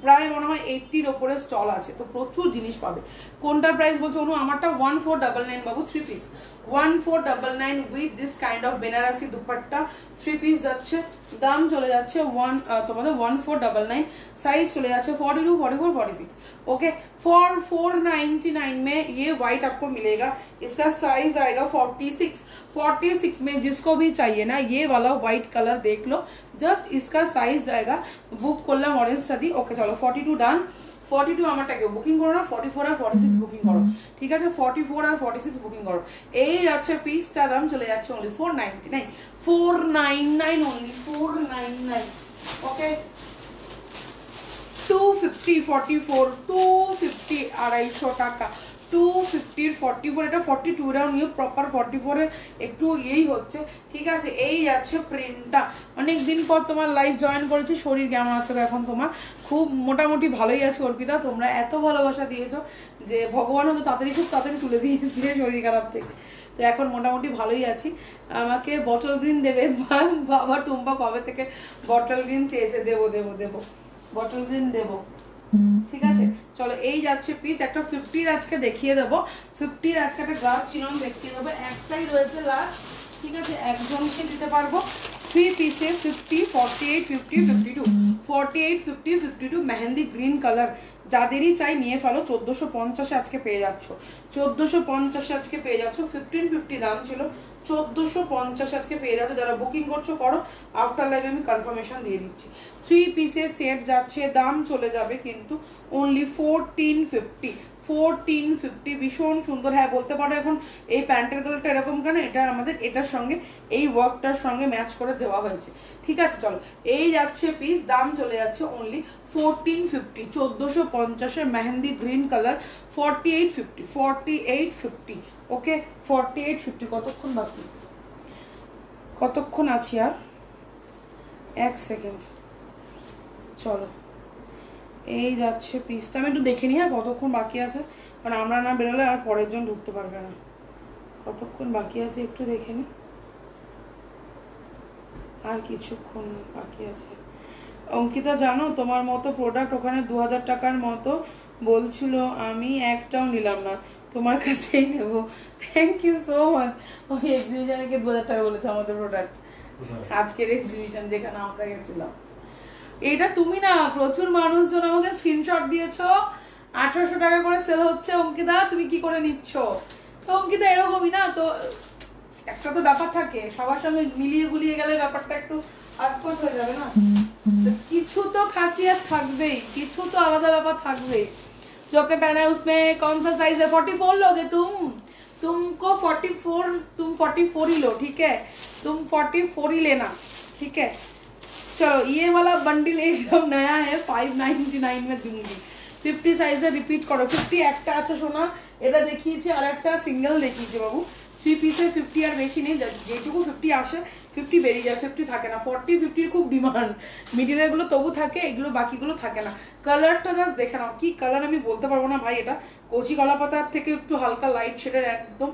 প্রায় মনে হয় 80-র ওপরে স্টল আছে, তো প্রচুর জিনিস পাবে। কোনটার প্রাইস বলছো অনু? আমারটা 1499 বাবু, 3 piece 1499 with this kind of Banarasi dupatta, 3 piece যাচ্ছে, দাম চলে যাচ্ছে তোমাদের 1499, साइज चले जाते 42, 44, 46, ओके। 499 में ये व्हाइट आपको मिलेगा, इसका साइज आएगा 46 में, जिसको भी चाहिए ना ये वाला व्हाइट कलर देख लो, जस्ट इसका साइज जाएगा, बुक করলাম অরেঞ্জটা দি, ওকে চলো 42 ডান। 42 আমারটাকে বুকিং করো না, 44 আর 46 বুকিং করো, ঠিক আছে, 44 আর 46 বুকিং করো। এই যাচ্ছে পিসটার দাম চলে যাচ্ছে only 499, 499 only, 499, ওকে। 250, 44, 250 250 টাকা, একটু 50 44 এটা 42 এটাও নিউ প্রপার 44 এ একটু এই হচ্ছে ঠিক আছে। এই যাচ্ছে প্রিন্টটা। অনেকদিন পর তোমার লাইভ জয়েন করেছি, শরীর কেমন আছে এখন তোমার? খুব মোটামুটি ভালোই আছে অর্পিতা, তোমরা এত ভালোবাসা দিয়েছো যে ভগবান হয়তো খুব তাড়াতাড়ি তুলে দিয়েছে শরীর খারাপ থেকে। তো এখন মোটামুটি ভালোই আছি। আমাকে বটল গ্রিন দেবে বাবা, টুম্পা কবে থেকে বটল গ্রিন চেয়েছে, দেবো দেবো দেবো, বটল গ্রিন দেবো ঠিক আছে। চলো এই যাচ্ছে পিস, একটা 50 আজকে দেখিয়ে দেবো, 50 আজকে একটা গ্লাস চিনন দেখিয়ে দেবো, একটাই রয়েছে লাস্ট ঠিক আছে, একজনকে দিতে পারবো 3 পিসে 50 48 50 52 48 50 52 মেহেন্দি গ্রিন কালার। যাদেরই চাই নিয়ে ফেলো, 1450 আজকে পেয়ে যাচ্ছ, 1450 আজকে পেয়ে যাচ্ছ। 1550 দাম ছিল, 1450 আজকে পেয়ে যাচ্ছ। যারা বুকিং করছো করো, আফটার লাইভে আমি কনফার্মেশন দিয়ে দিচ্ছি। 3 পিসের সেট যাচ্ছে, দাম চলে যাবে কিন্তু অনলি 1450 1450। ভীষণ সুন্দর। হ্যাঁ বলতে পারো এখন এই প্যান্টের কালারটা এরকম কেন, এটা আমাদের এটার সঙ্গে এই ওয়ার্কটার সঙ্গে ম্যাচ করে দেওয়া হয়েছে ঠিক আছে। চলো এই যাচ্ছে পিস, দাম চলে যাচ্ছে অনলি 1450, 1450 মেহেন্দি গ্রিন কালার 4850 4850 ওকে 4850। কতক্ষণ বাকি, কতক্ষণ আছি আর? 1 সেকেন্ড। চলো এই যাচ্ছে পিসটা, আমি একটু দেখে নিই হ্যাঁ কতক্ষণ বাকি আছে, কারণ আমরা না বেরোলে আর পরের জন ঢুকতে পারবে না। কতক্ষণ বাকি আছে একটু দেখে নিই, আর কিছুক্ষণ বাকি আছে। অঙ্কিতা জানো তোমার মতো প্রোডাক্ট ওখানে 2000 টাকার মতো বলছিল, আমি একটাও নিলাম না, তোমার কাছেই নেব। Thank you so much. ওই এক্সিবিশনে কে 2000 টাকা বলেছে আমাদের প্রোডাক্ট, আজকের এক্সিবিশন যেখানে আমরা গেছিলাম। এটা তুমি না, প্রচুর মানুষজন আমাকে স্ক্রিনশট দিয়েছো, 1800 টাকা করে সেল হচ্ছে। অঙ্কিতা তুমি কি করে নিচ্ছ? তো অঙ্কিতা এরকমই না, তো একটা তো ব্যাপার থাকে, সবার সঙ্গে মিলিয়ে গুলিয়ে গেলে ব্যাপারটা একটু আধপোষ হয়ে যাবে না। तो কিছু তো খাসিয়ত থাকবেই, কিছু তো আলাদা ব্যাপার থাকবেই। जो आपने पहना है उसमें कौन सा साइज है? 44 लोगे तुमको 44, तुम 44 ही लो ठीक है, तुम 44 ही लेना ठीक है। चलो ये वाला बंडल एकदम नया है, 599 में दूंगी। 50 साइज रिपीट करो। 50 একটা আছে সোনা, এটা দেখিয়েছি, আর একটা সিঙ্গেল দেখিয়েছি বাবু। 3 পিসে 50 আর বেশি নেই, যেটুকু 50 আসে 50 বেরিয়ে যায়, 50 থাকে না। 40 50 খুব ডিমান্ড, মিডিলের গুলো তবু থাকে, এগুলো বাকিগুলো থাকে না। কালারটা জাস্ট দেখে নাও, কি কালার আমি বলতে পারবো না ভাই। এটা কচি কলা পাতার থেকে একটু হালকা লাইট শেডের, একদম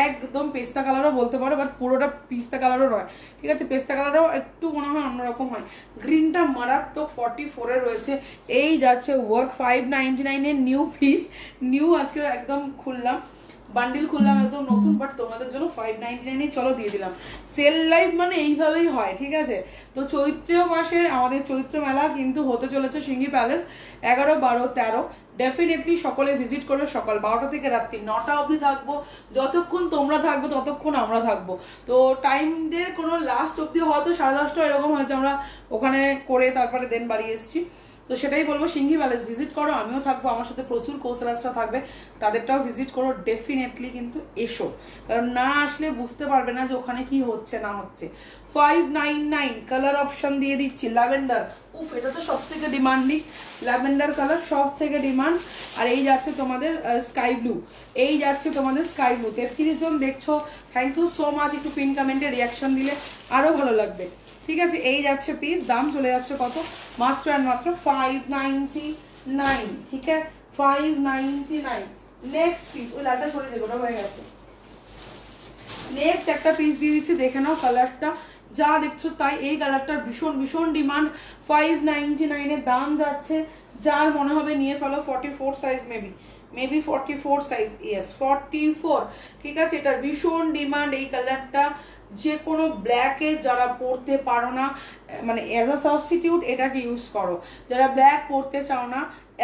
একদম পেস্তা কালারও বলতে পারো, বাট পুরোটা পিস্তা কালারও নয় ঠিক আছে। পেস্তা কালারও একটু মনে হয় অন্যরকম হয়। গ্রিনটা মারাত্মক 44 এ রয়েছে। এই যাচ্ছে ওয়ার্ক 599 এর নিউ পিস, নিউ আজকে একদম খুললাম, বান্ডিল খুললাম একদম নতুন, বাট তোমাদের জন্য 599 চলো দিয়ে দিলাম। সেল লাইভ মানে এইভাবেই হয় ঠিক আছে। তো চৈত্র মাসের আমাদের চৈত্র মেলা কিন্তু হতে চলেছে সিঙ্গি প্যালেস 11, 12, 13। ডেফিনেটলি সকলে ভিজিট করবে। সকাল 12টা থেকে রাত্রি 9টা অবধি থাকবো, যতক্ষণ তোমরা থাকবে ততক্ষণ আমরা থাকবো। তো টাইমদের কোনো লাস্ট অবধি হয়তো 10:30 এরকম হয়েছে, আমরা ওখানে করে তারপরে দেন বাড়ি এসেছি। তো সেটাই বলবো, সিঙ্গি প্যালেস ভিজিট করো, আমিও থাকবো, আমার সাথে প্রচুর কোর্সেরাসরা থাকবে, তাদেরটাও ভিজিট করো ডেফিনেটলি। কিন্তু এসো, কারণ না আসলে বুঝতে পারবে না যে ওখানে কি হচ্ছে না হচ্ছে। 599 কালার অপশন দিয়ে দিচ্ছি। ল্যাভেন্ডার, উফ এটা তো সব থেকে ডিমান্ডিং, ল্যাভেন্ডার কালার সব থেকে ডিমান্ড। আর এই যাচ্ছে তোমাদের স্কাই ব্লু, এই যাচ্ছে তোমাদের স্কাই ব্লু। 33 জন দেখছো, থ্যাংক ইউ সো মাচ। একটু পিন কমেন্টে রিয়াকশন দিলে আরো ভালো লাগবে ঠিক আছে। এই যাচ্ছে পিস, দাম চলে যাচ্ছে কত? মাত্র আর মাত্র 599 ঠিক আছে, 599। নেক্সট পিস, ওই লালটা সরে যাবে, ওটা হয়ে গেছে। নেক্সট একটা পিস দিয়ে দিচ্ছি, দেখে নাও কালারটা, যা দেখছো তাই। এই কালারটার ভীষণ ভীষণ ডিমান্ড, 599 এর দাম যাচ্ছে। যার মনে হবে নিয়ে ফেলো। 44 সাইজ মেবি 44 সাইজ, ইয়েস 44 ঠিক আছে। এটার ভীষণ ডিমান্ড এই কালারটা। যে কোনো ব্ল্যাকে যারা পরতে পারো না, মানে অ্যাজ আ সাবস্টিটিউট এটাকে ইউজ করো। যারা ব্ল্যাক পরতে চাও না,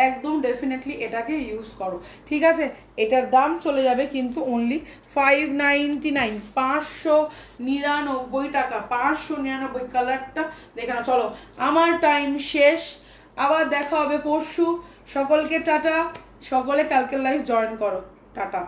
একদম ডেফিনেটলি এটাকে ইউজ করো ঠিক আছে। এটার দাম চলে যাবে কিন্তু অনলি 599, 599 টাকা, 599। কালারটা দেখে না। চলো আমার টাইম শেষ, আবার দেখা হবে পরশু। সকলকে টাটা, সকলে কালকে লাইভ জয়েন করো, টাটা।